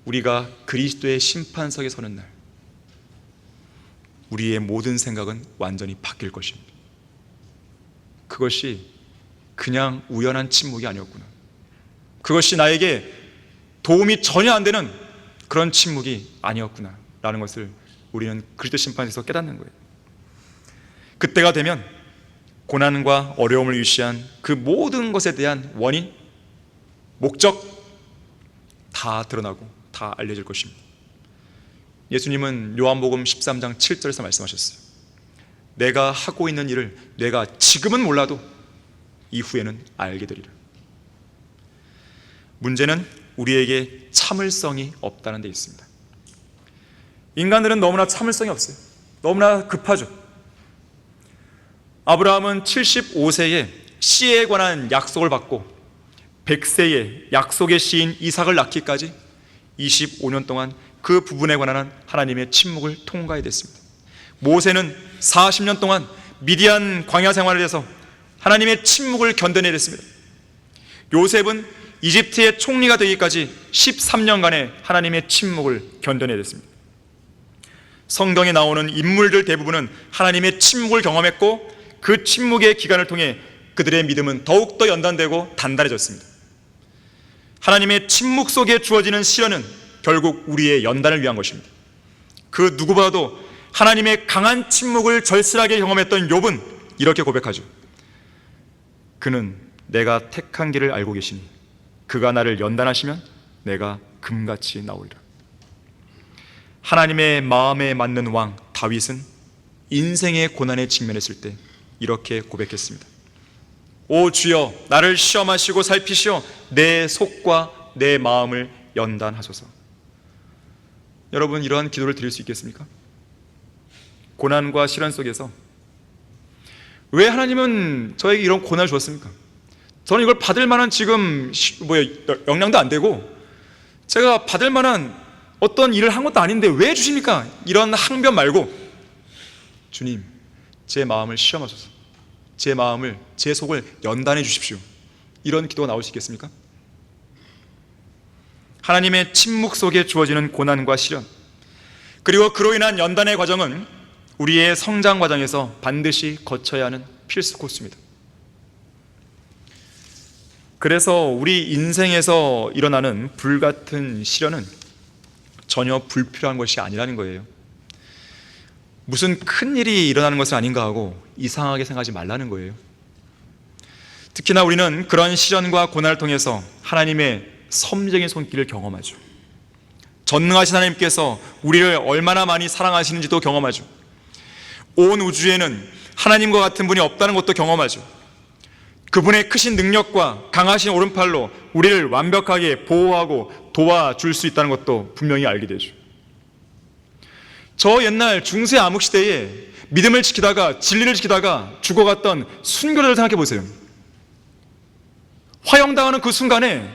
우리가 그리스도의 심판석에 서는 날 우리의 모든 생각은 완전히 바뀔 것입니다. 그것이 그냥 우연한 침묵이 아니었구나. 그것이 나에게 도움이 전혀 안 되는 그런 침묵이 아니었구나 라는 것을 우리는 그리스도 심판에서 깨닫는 거예요. 그때가 되면 고난과 어려움을 유시한 그 모든 것에 대한 원인, 목적 다 드러나고 다 알려질 것입니다. 예수님은 요한복음 13장 7절에서 말씀하셨어요. 내가 하고 있는 일을 내가 지금은 몰라도 이후에는 알게 되리라. 문제는 우리에게 참을성이 없다는 데 있습니다. 인간들은 너무나 참을성이 없어요. 너무나 급하죠. 아브라함은 75세에 씨에 관한 약속을 받고 100세에 약속의 씨인 이삭을 낳기까지 25년 동안 그 부분에 관한 하나님의 침묵을 통과해야 됐습니다. 모세는 40년 동안 미디안 광야 생활을 해서 하나님의 침묵을 견뎌내야 됐습니다. 요셉은 이집트의 총리가 되기까지 13년간의 하나님의 침묵을 견뎌내야 됐습니다. 성경에 나오는 인물들 대부분은 하나님의 침묵을 경험했고 그 침묵의 기간을 통해 그들의 믿음은 더욱더 연단되고 단단해졌습니다. 하나님의 침묵 속에 주어지는 시련은 결국 우리의 연단을 위한 것입니다. 그 누구보다도 하나님의 강한 침묵을 절실하게 경험했던 욥은 이렇게 고백하죠. 그는 내가 택한 길을 알고 계시니 그가 나를 연단하시면 내가 금같이 나오리라. 하나님의 마음에 맞는 왕 다윗은 인생의 고난에 직면했을 때 이렇게 고백했습니다. 오 주여 나를 시험하시고 살피시어 내 속과 내 마음을 연단하소서. 여러분 이러한 기도를 드릴 수 있겠습니까? 고난과 시련 속에서 왜 하나님은 저에게 이런 고난을 주었습니까? 저는 이걸 받을 만한 지금 역량도 안 되고 제가 받을 만한 어떤 일을 한 것도 아닌데 왜 주십니까? 이런 항변 말고 주님 제 마음을 시험하소서. 제 마음을, 제 속을 연단해 주십시오. 이런 기도가 나올 수 있겠습니까? 하나님의 침묵 속에 주어지는 고난과 시련, 그리고 그로 인한 연단의 과정은 우리의 성장 과정에서 반드시 거쳐야 하는 필수 코스입니다. 그래서 우리 인생에서 일어나는 불같은 시련은 전혀 불필요한 것이 아니라는 거예요. 무슨 큰일이 일어나는 것은 아닌가 하고 이상하게 생각하지 말라는 거예요. 특히나 우리는 그런 시련과 고난을 통해서 하나님의 섭리적인 손길을 경험하죠. 전능하신 하나님께서 우리를 얼마나 많이 사랑하시는지도 경험하죠. 온 우주에는 하나님과 같은 분이 없다는 것도 경험하죠. 그분의 크신 능력과 강하신 오른팔로 우리를 완벽하게 보호하고 도와줄 수 있다는 것도 분명히 알게 되죠. 저 옛날 중세 암흑 시대에 믿음을 지키다가 진리를 지키다가 죽어갔던 순교자를 생각해 보세요. 화형당하는 그 순간에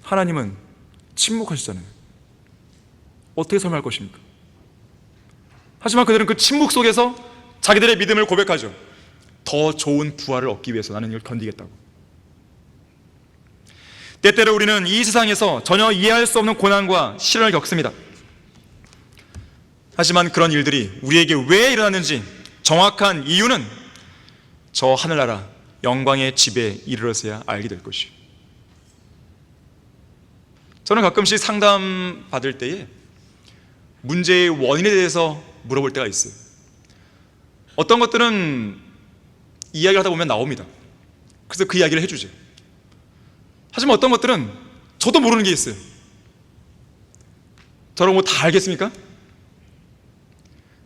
하나님은 침묵하시잖아요. 어떻게 설명할 것입니까? 하지만 그들은 그 침묵 속에서 자기들의 믿음을 고백하죠. 더 좋은 부활을 얻기 위해서 나는 이걸 견디겠다고. 때때로 우리는 이 세상에서 전혀 이해할 수 없는 고난과 시련을 겪습니다. 하지만 그런 일들이 우리에게 왜 일어났는지 정확한 이유는 저 하늘나라 영광의 집에 이르러서야 알게 될 것이에요. 저는 가끔씩 상담 받을 때에 문제의 원인에 대해서 물어볼 때가 있어요. 어떤 것들은 이야기를 하다 보면 나옵니다. 그래서 그 이야기를 해주죠. 하지만 어떤 것들은 저도 모르는 게 있어요. 저런 거 다 알겠습니까?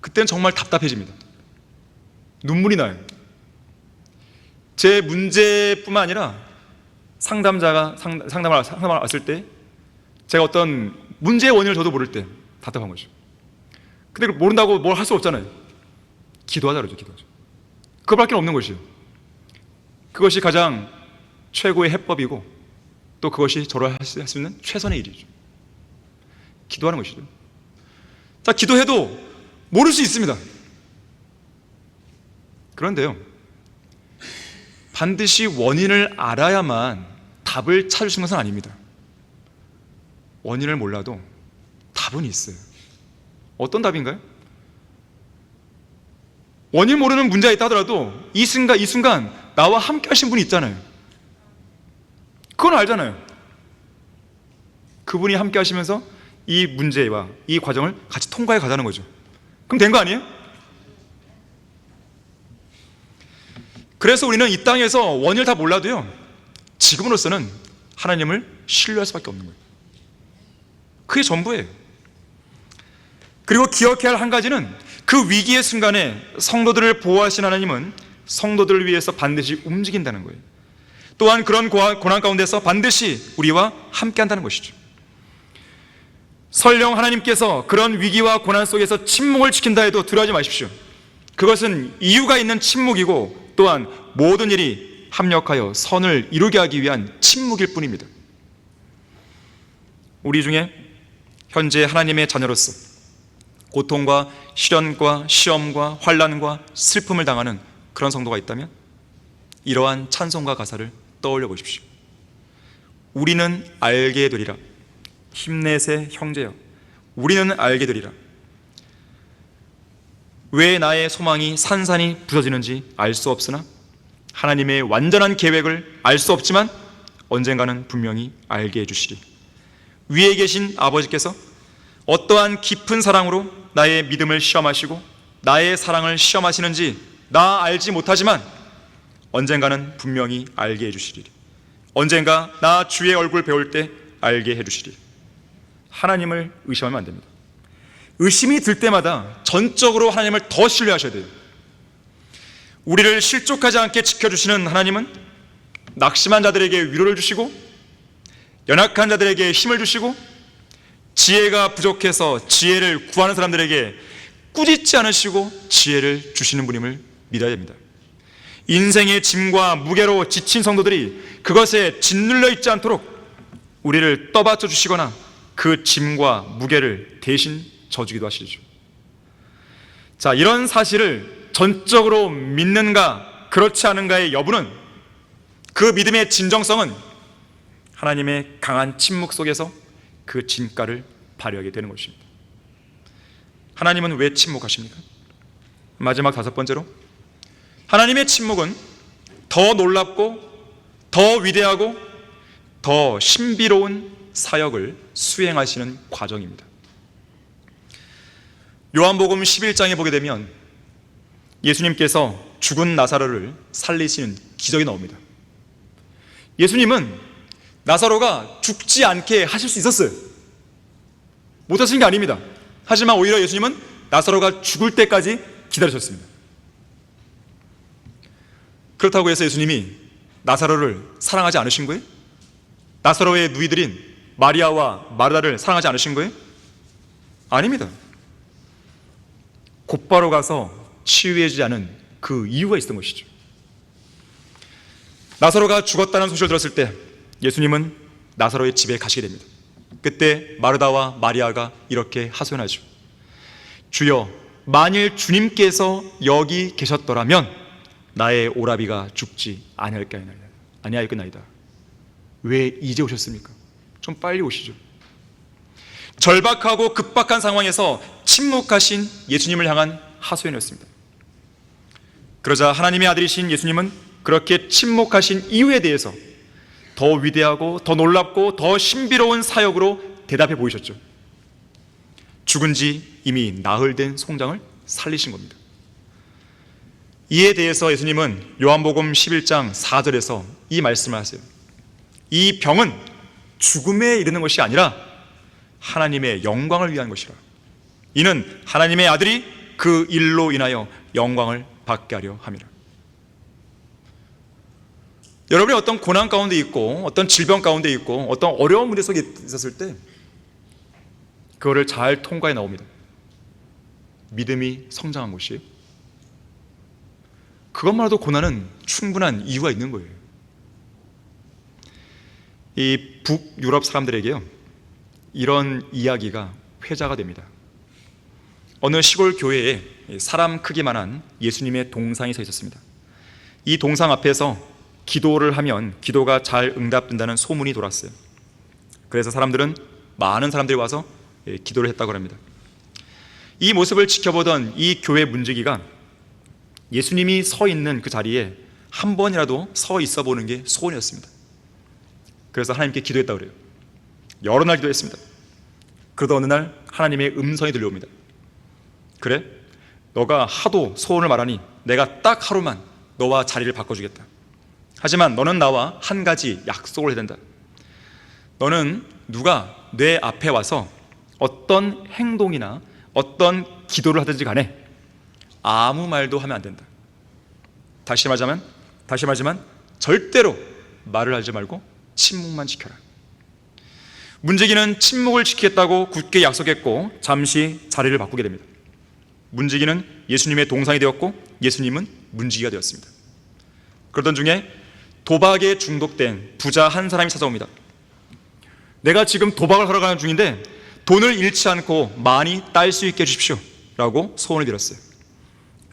그때는 정말 답답해집니다. 눈물이 나요. 제 문제뿐만 아니라 상담자가 상담을 왔을 때 제가 어떤 문제의 원인을 저도 모를 때 답답한 거죠. 근데 모른다고 뭘 할 수 없잖아요. 기도하자 그러죠. 기도하죠. 그거밖에 없는 것이에요. 그것이 가장 최고의 해법이고 또 그것이 저를 할 수 있는 최선의 일이죠. 기도하는 것이죠. 자, 기도해도 모를 수 있습니다. 그런데요, 반드시 원인을 알아야만 답을 찾을 수 있는 것은 아닙니다. 원인을 몰라도 답은 있어요. 어떤 답인가요? 원인 모르는 문제가 있다 하더라도 이 순간 나와 함께 하신 분이 있잖아요. 그건 알잖아요. 그분이 함께 하시면서 이 문제와 이 과정을 같이 통과해 가자는 거죠. 그럼 된 거 아니에요? 그래서 우리는 이 땅에서 원인을 다 몰라도요, 지금으로서는 하나님을 신뢰할 수밖에 없는 거예요. 그게 전부예요. 그리고 기억해야 할 한 가지는 그 위기의 순간에 성도들을 보호하신 하나님은 성도들을 위해서 반드시 움직인다는 거예요. 또한 그런 고난 가운데서 반드시 우리와 함께 한다는 것이죠. 설령 하나님께서 그런 위기와 고난 속에서 침묵을 지킨다 해도 두려워하지 마십시오. 그것은 이유가 있는 침묵이고 또한 모든 일이 합력하여 선을 이루게 하기 위한 침묵일 뿐입니다. 우리 중에 현재 하나님의 자녀로서 고통과 시련과 시험과 환난과 슬픔을 당하는 그런 성도가 있다면 이러한 찬송가 가사를 떠올려 보십시오. 우리는 알게 되리라. 힘내세 형제여, 우리는 알게 되리라. 왜 나의 소망이 산산이 부서지는지 알 수 없으나 하나님의 완전한 계획을 알 수 없지만 언젠가는 분명히 알게 해주시리. 위에 계신 아버지께서 어떠한 깊은 사랑으로 나의 믿음을 시험하시고 나의 사랑을 시험하시는지 나 알지 못하지만 언젠가는 분명히 알게 해주시리. 언젠가 나 주의 얼굴 배울 때 알게 해주시리. 하나님을 의심하면 안 됩니다. 의심이 들 때마다 전적으로 하나님을 더 신뢰하셔야 돼요. 우리를 실족하지 않게 지켜주시는 하나님은 낙심한 자들에게 위로를 주시고 연약한 자들에게 힘을 주시고 지혜가 부족해서 지혜를 구하는 사람들에게 꾸짖지 않으시고 지혜를 주시는 분임을 믿어야 됩니다. 인생의 짐과 무게로 지친 성도들이 그것에 짓눌려 있지 않도록 우리를 떠받쳐 주시거나 그 짐과 무게를 대신 져주기도 하시죠. 자, 이런 사실을 전적으로 믿는가 그렇지 않은가의 여부는, 그 믿음의 진정성은 하나님의 강한 침묵 속에서 그 진가를 발휘하게 되는 것입니다. 하나님은 왜 침묵하십니까? 마지막 다섯 번째로, 하나님의 침묵은 더 놀랍고 더 위대하고 더 신비로운 사역을 수행하시는 과정입니다. 요한복음 11장에 보게 되면 예수님께서 죽은 나사로를 살리시는 기적이 나옵니다. 예수님은 나사로가 죽지 않게 하실 수 있었어요. 못하신 게 아닙니다. 하지만 오히려 예수님은 나사로가 죽을 때까지 기다리셨습니다. 그렇다고 해서 예수님이 나사로를 사랑하지 않으신 거예요? 나사로의 누이들인 마리아와 마르다를 사랑하지 않으신 거예요? 아닙니다. 곧바로 가서 치유해지지 않은 그 이유가 있었던 것이죠. 나사로가 죽었다는 소식을 들었을 때 예수님은 나사로의 집에 가시게 됩니다. 그때 마르다와 마리아가 이렇게 하소연하죠. 주여, 만일 주님께서 여기 계셨더라면 나의 오라비가 죽지 아니하였겠나이다. 왜 이제 오셨습니까? 좀 빨리 오시죠. 절박하고 급박한 상황에서 침묵하신 예수님을 향한 하소연이었습니다. 그러자 하나님의 아들이신 예수님은 그렇게 침묵하신 이유에 대해서 더 위대하고 더 놀랍고 더 신비로운 사역으로 대답해 보이셨죠. 죽은 지 이미 나흘 된 송장을 살리신 겁니다. 이에 대해서 예수님은 요한복음 11장 4절에서 이 말씀을 하세요. 이 병은 죽음에 이르는 것이 아니라 하나님의 영광을 위한 것이라. 이는 하나님의 아들이 그 일로 인하여 영광을 받게 하려 함이라. 여러분이 어떤 고난 가운데 있고 어떤 질병 가운데 있고 어떤 어려운 문제 속에 있었을 때 그거를 잘 통과해 나옵니다. 믿음이 성장한 것이에요. 그것만으로도 고난은 충분한 이유가 있는 거예요. 이 북유럽 사람들에게요, 이런 이야기가 회자가 됩니다. 어느 시골 교회에 사람 크기만한 예수님의 동상이 서 있었습니다. 이 동상 앞에서 기도를 하면 기도가 잘 응답된다는 소문이 돌았어요. 그래서 많은 사람들이 와서 기도를 했다고 합니다. 이 모습을 지켜보던 이 교회 문지기가 예수님이 서 있는 그 자리에 한 번이라도 서 있어 보는 게 소원이었습니다. 그래서 하나님께 기도했다고 그래요. 여러 날 기도했습니다. 그러다 어느 날 하나님의 음성이 들려옵니다. 그래? 너가 하도 소원을 말하니 내가 딱 하루만 너와 자리를 바꿔주겠다. 하지만 너는 나와 한 가지 약속을 해야 된다. 너는 누가 내 앞에 와서 어떤 행동이나 어떤 기도를 하든지 간에 아무 말도 하면 안 된다. 다시 말하자면 절대로 말을 하지 말고 침묵만 지켜라. 문지기는 침묵을 지키겠다고 굳게 약속했고 잠시 자리를 바꾸게 됩니다. 문지기는 예수님의 동상이 되었고 예수님은 문지기가 되었습니다. 그러던 중에 도박에 중독된 부자 한 사람이 찾아옵니다. 내가 지금 도박을 하러 가는 중인데 돈을 잃지 않고 많이 딸 수 있게 해주십시오 라고 소원을 빌었어요.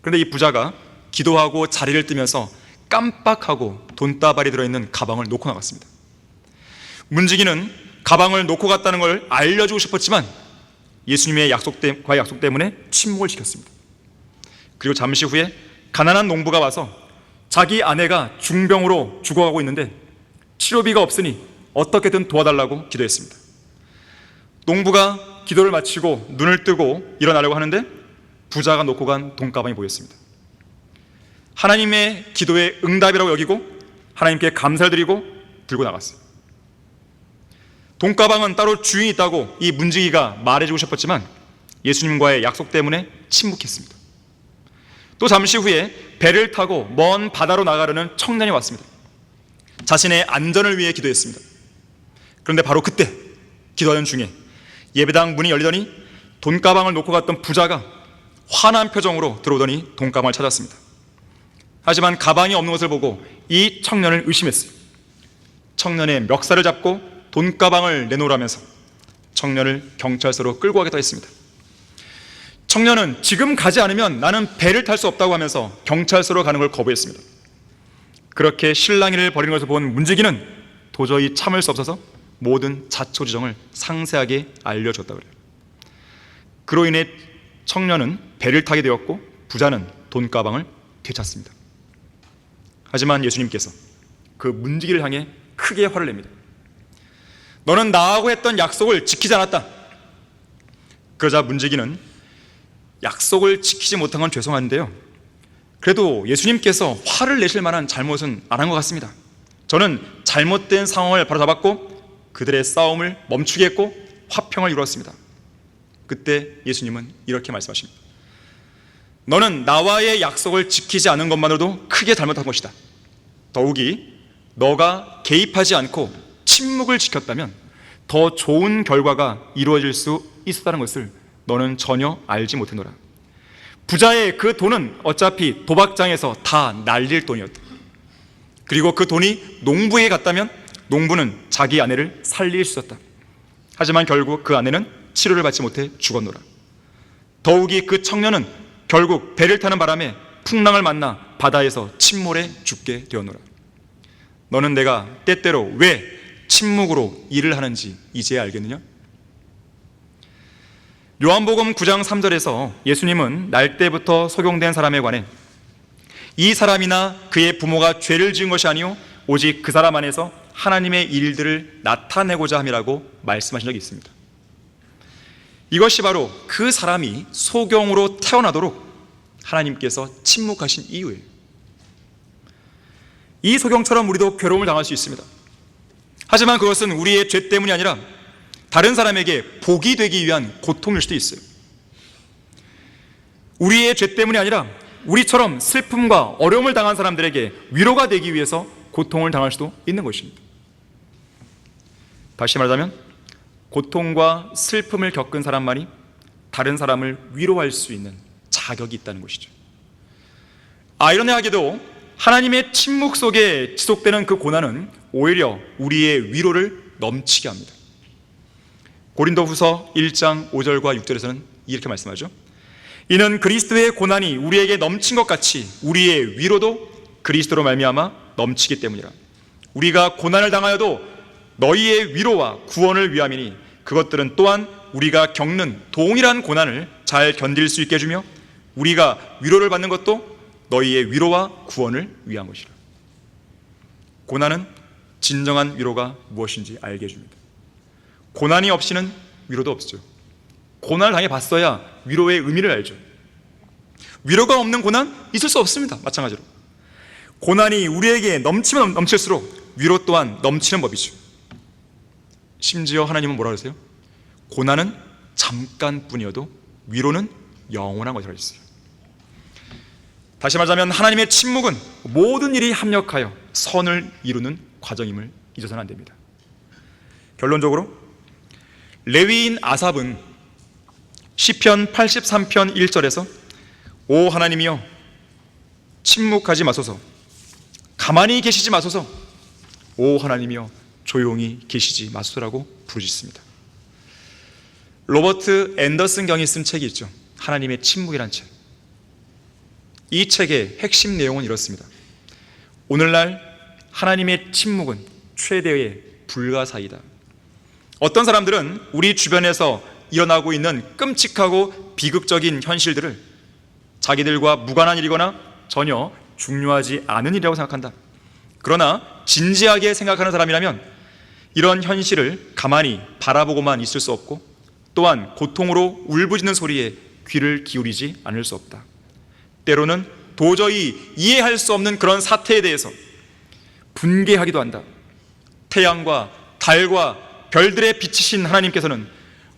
그런데 이 부자가 기도하고 자리를 뜨면서 깜빡하고 돈다발이 들어있는 가방을 놓고 나갔습니다. 문지기는 가방을 놓고 갔다는 걸 알려주고 싶었지만 예수님의 약속 때문에 침묵을 지켰습니다. 그리고 잠시 후에 가난한 농부가 와서 자기 아내가 중병으로 죽어가고 있는데 치료비가 없으니 어떻게든 도와달라고 기도했습니다. 농부가 기도를 마치고 눈을 뜨고 일어나려고 하는데 부자가 놓고 간 돈가방이 보였습니다. 하나님의 기도의 응답이라고 여기고 하나님께 감사를 드리고 들고 나갔어요. 돈가방은 따로 주인이 있다고 이 문지기가 말해주고 싶었지만 예수님과의 약속 때문에 침묵했습니다. 또 잠시 후에 배를 타고 먼 바다로 나가려는 청년이 왔습니다. 자신의 안전을 위해 기도했습니다. 그런데 바로 그때 기도하는 중에 예배당 문이 열리더니 돈가방을 놓고 갔던 부자가 화난 표정으로 들어오더니 돈가방을 찾았습니다. 하지만 가방이 없는 것을 보고 이 청년을 의심했어요. 청년의 멱살을 잡고 돈가방을 내놓으라면서 청년을 경찰서로 끌고 가겠다 했습니다. 청년은 지금 가지 않으면 나는 배를 탈 수 없다고 하면서 경찰서로 가는 걸 거부했습니다. 그렇게 실랑이를 벌이는 것을 본 문지기는 도저히 참을 수 없어서 모든 자초지정을 상세하게 알려줬다고 그래요. 그로 인해 청년은 배를 타게 되었고 부자는 돈가방을 되찾습니다. 하지만 예수님께서 그 문지기를 향해 크게 화를 냅니다. 너는 나하고 했던 약속을 지키지 않았다. 그러자 문지기는 약속을 지키지 못한 건 죄송한데요, 그래도 예수님께서 화를 내실 만한 잘못은 안 한 것 같습니다. 저는 잘못된 상황을 바로잡았고 그들의 싸움을 멈추게 했고 화평을 이루었습니다. 그때 예수님은 이렇게 말씀하십니다. 너는 나와의 약속을 지키지 않은 것만으로도 크게 잘못한 것이다. 더욱이 너가 개입하지 않고 침묵을 지켰다면 더 좋은 결과가 이루어질 수 있었다는 것을 너는 전혀 알지 못했노라. 부자의 그 돈은 어차피 도박장에서 다 날릴 돈이었다. 그리고 그 돈이 농부에게 갔다면 농부는 자기 아내를 살릴 수 있었다. 하지만 결국 그 아내는 치료를 받지 못해 죽었노라. 더욱이 그 청년은 결국 배를 타는 바람에 풍랑을 만나 바다에서 침몰해 죽게 되었노라. 너는 내가 때때로 왜 침묵으로 일을 하는지 이제야 알겠느냐? 요한복음 9장 3절에서 예수님은 날 때부터 소경된 사람에 관해 이 사람이나 그의 부모가 죄를 지은 것이 아니요 오직 그 사람 안에서 하나님의 일들을 나타내고자 함이라고 말씀하신 적이 있습니다. 이것이 바로 그 사람이 소경으로 태어나도록 하나님께서 침묵하신 이유예요. 이 소경처럼 우리도 괴로움을 당할 수 있습니다. 하지만 그것은 우리의 죄 때문이 아니라 다른 사람에게 복이 되기 위한 고통일 수도 있어요. 우리의 죄 때문이 아니라 우리처럼 슬픔과 어려움을 당한 사람들에게 위로가 되기 위해서 고통을 당할 수도 있는 것입니다. 다시 말하자면 고통과 슬픔을 겪은 사람만이 다른 사람을 위로할 수 있는 자격이 있다는 것이죠. 아이러니하게도 하나님의 침묵 속에 지속되는 그 고난은 오히려 우리의 위로를 넘치게 합니다. 고린도후서 1장 5절과 6절에서는 이렇게 말씀하죠. 이는 그리스도의 고난이 우리에게 넘친 것 같이 우리의 위로도 그리스도로 말미암아 넘치기 때문이라. 우리가 고난을 당하여도 너희의 위로와 구원을 위함이니 그것들은 또한 우리가 겪는 동일한 고난을 잘 견딜 수 있게 해주며 우리가 위로를 받는 것도 너희의 위로와 구원을 위한 것이라. 고난은 진정한 위로가 무엇인지 알게 해줍니다. 고난이 없이는 위로도 없죠. 고난을 당해봤어야 위로의 의미를 알죠. 위로가 없는 고난 있을 수 없습니다. 마찬가지로 고난이 우리에게 넘치면 넘칠수록 위로 또한 넘치는 법이죠. 심지어 하나님은 뭐라 그러세요? 고난은 잠깐뿐이어도 위로는 영원한 것이라고 했어요. 다시 말하자면 하나님의 침묵은 모든 일이 합력하여 선을 이루는 과정임을 잊어서는 안 됩니다. 결론적으로 레위인 아삽은 시편 83편 1절에서 오 하나님이여 침묵하지 마소서, 가만히 계시지 마소서, 오 하나님이여 조용히 계시지 마소서라고 부르짖습니다. 로버트 앤더슨 경이 쓴 책이 있죠. 하나님의 침묵이란 책. 이 책의 핵심 내용은 이렇습니다. 오늘날 하나님의 침묵은 최대의 불가사의다. 어떤 사람들은 우리 주변에서 일어나고 있는 끔찍하고 비극적인 현실들을 자기들과 무관한 일이거나 전혀 중요하지 않은 일이라고 생각한다. 그러나 진지하게 생각하는 사람이라면 이런 현실을 가만히 바라보고만 있을 수 없고 또한 고통으로 울부짖는 소리에 귀를 기울이지 않을 수 없다. 때로는 도저히 이해할 수 없는 그런 사태에 대해서 분개하기도 한다. 태양과 달과 별들의 빛이신 하나님께서는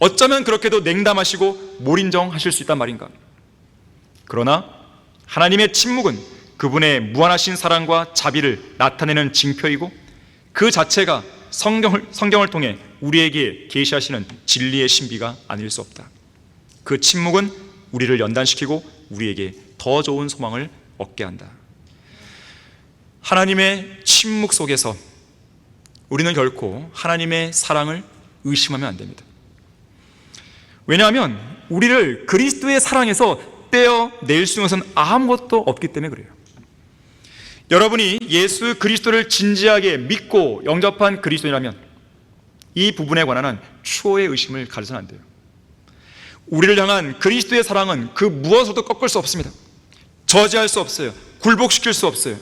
어쩌면 그렇게도 냉담하시고 몰인정하실 수 있단 말인가? 그러나 하나님의 침묵은 그분의 무한하신 사랑과 자비를 나타내는 징표이고 그 자체가 성경을 통해 우리에게 계시하시는 진리의 신비가 아닐 수 없다. 그 침묵은 우리를 연단시키고 우리에게 더 좋은 소망을 얻게 한다. 하나님의 침묵 속에서 우리는 결코 하나님의 사랑을 의심하면 안 됩니다. 왜냐하면 우리를 그리스도의 사랑에서 떼어낼 수 있는 것은 아무것도 없기 때문에 그래요. 여러분이 예수 그리스도를 진지하게 믿고 영접한 그리스도인이라면 이 부분에 관한 한 추호의 의심을 가져서는 안 돼요. 우리를 향한 그리스도의 사랑은 그 무엇으로도 꺾을 수 없습니다. 저지할 수 없어요. 굴복시킬 수 없어요.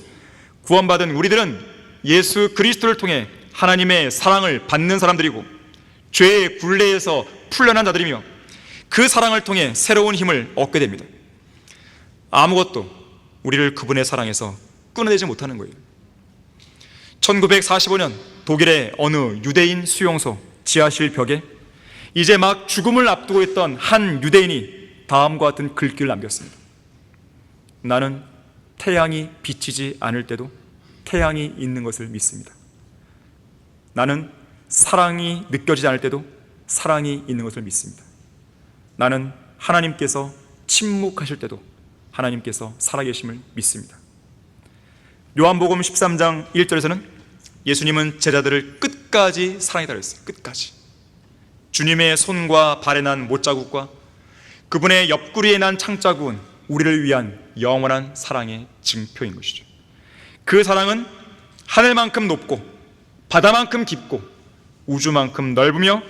구원받은 우리들은 예수 그리스도를 통해 하나님의 사랑을 받는 사람들이고 죄의 굴레에서 풀려난 자들이며 그 사랑을 통해 새로운 힘을 얻게 됩니다. 아무것도 우리를 그분의 사랑에서 끊어내지 못하는 거예요. 1945년 독일의 어느 유대인 수용소 지하실 벽에 이제 막 죽음을 앞두고 있던 한 유대인이 다음과 같은 글귀를 남겼습니다. 나는 태양이 비치지 않을 때도 태양이 있는 것을 믿습니다. 나는 사랑이 느껴지지 않을 때도 사랑이 있는 것을 믿습니다. 나는 하나님께서 침묵하실 때도 하나님께서 살아계심을 믿습니다. 요한복음 13장 1절에서는 예수님은 제자들을 끝까지 사랑했다고 했어요. 끝까지. 주님의 손과 발에 난 못자국과 그분의 옆구리에 난 창자국은 우리를 위한 영원한 사랑의 증표인 것이죠. 그 사랑은 하늘만큼 높고 바다만큼 깊고 우주만큼 넓으며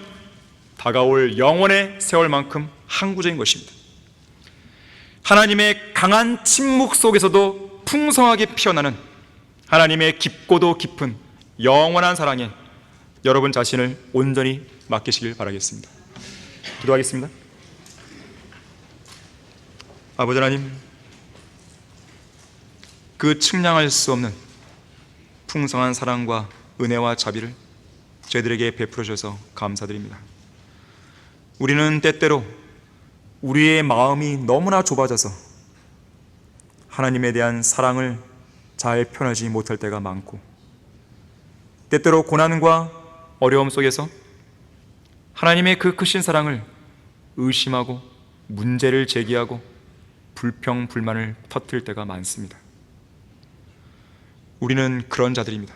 다가올 영원의 세월만큼 항구적인 것입니다. 하나님의 강한 침묵 속에서도 풍성하게 피어나는 하나님의 깊고도 깊은 영원한 사랑에 여러분 자신을 온전히 맡기시길 바라겠습니다. 기도하겠습니다. 아버지 하나님, 그 측량할 수 없는 풍성한 사랑과 은혜와 자비를 저희들에게 베풀어 주셔서 감사드립니다. 우리는 때때로 우리의 마음이 너무나 좁아져서 하나님에 대한 사랑을 잘 표현하지 못할 때가 많고, 때때로 고난과 어려움 속에서 하나님의 그 크신 사랑을 의심하고 문제를 제기하고 불평, 불만을 터뜨릴 때가 많습니다. 우리는 그런 자들입니다.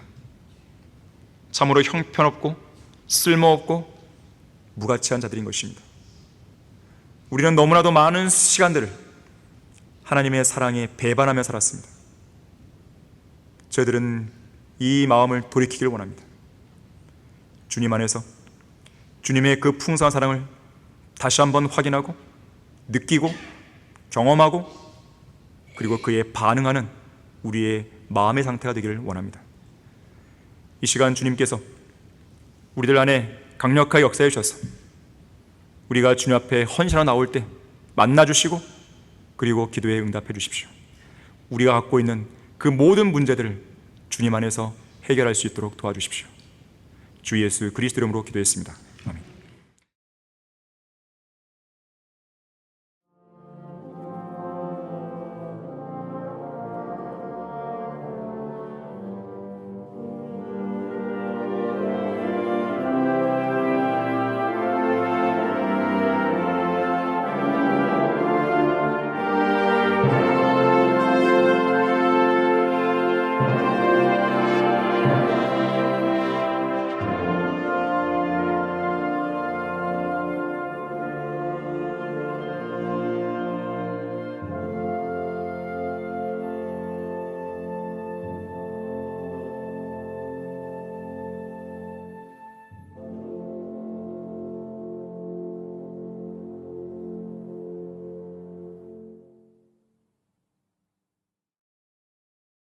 참으로 형편없고 쓸모없고 무가치한 자들인 것입니다. 우리는 너무나도 많은 시간들을 하나님의 사랑에 배반하며 살았습니다. 저희들은 이 마음을 돌이키길 원합니다. 주님 안에서 주님의 그 풍성한 사랑을 다시 한번 확인하고 느끼고 경험하고 그리고 그에 반응하는 우리의 마음의 상태가 되기를 원합니다. 이 시간 주님께서 우리들 안에 강력하게 역사해 주셔서 우리가 주님 앞에 헌신하러 나올 때 만나주시고 그리고 기도에 응답해 주십시오. 우리가 갖고 있는 그 모든 문제들을 주님 안에서 해결할 수 있도록 도와주십시오. 주 예수 그리스도 이름으로 기도했습니다.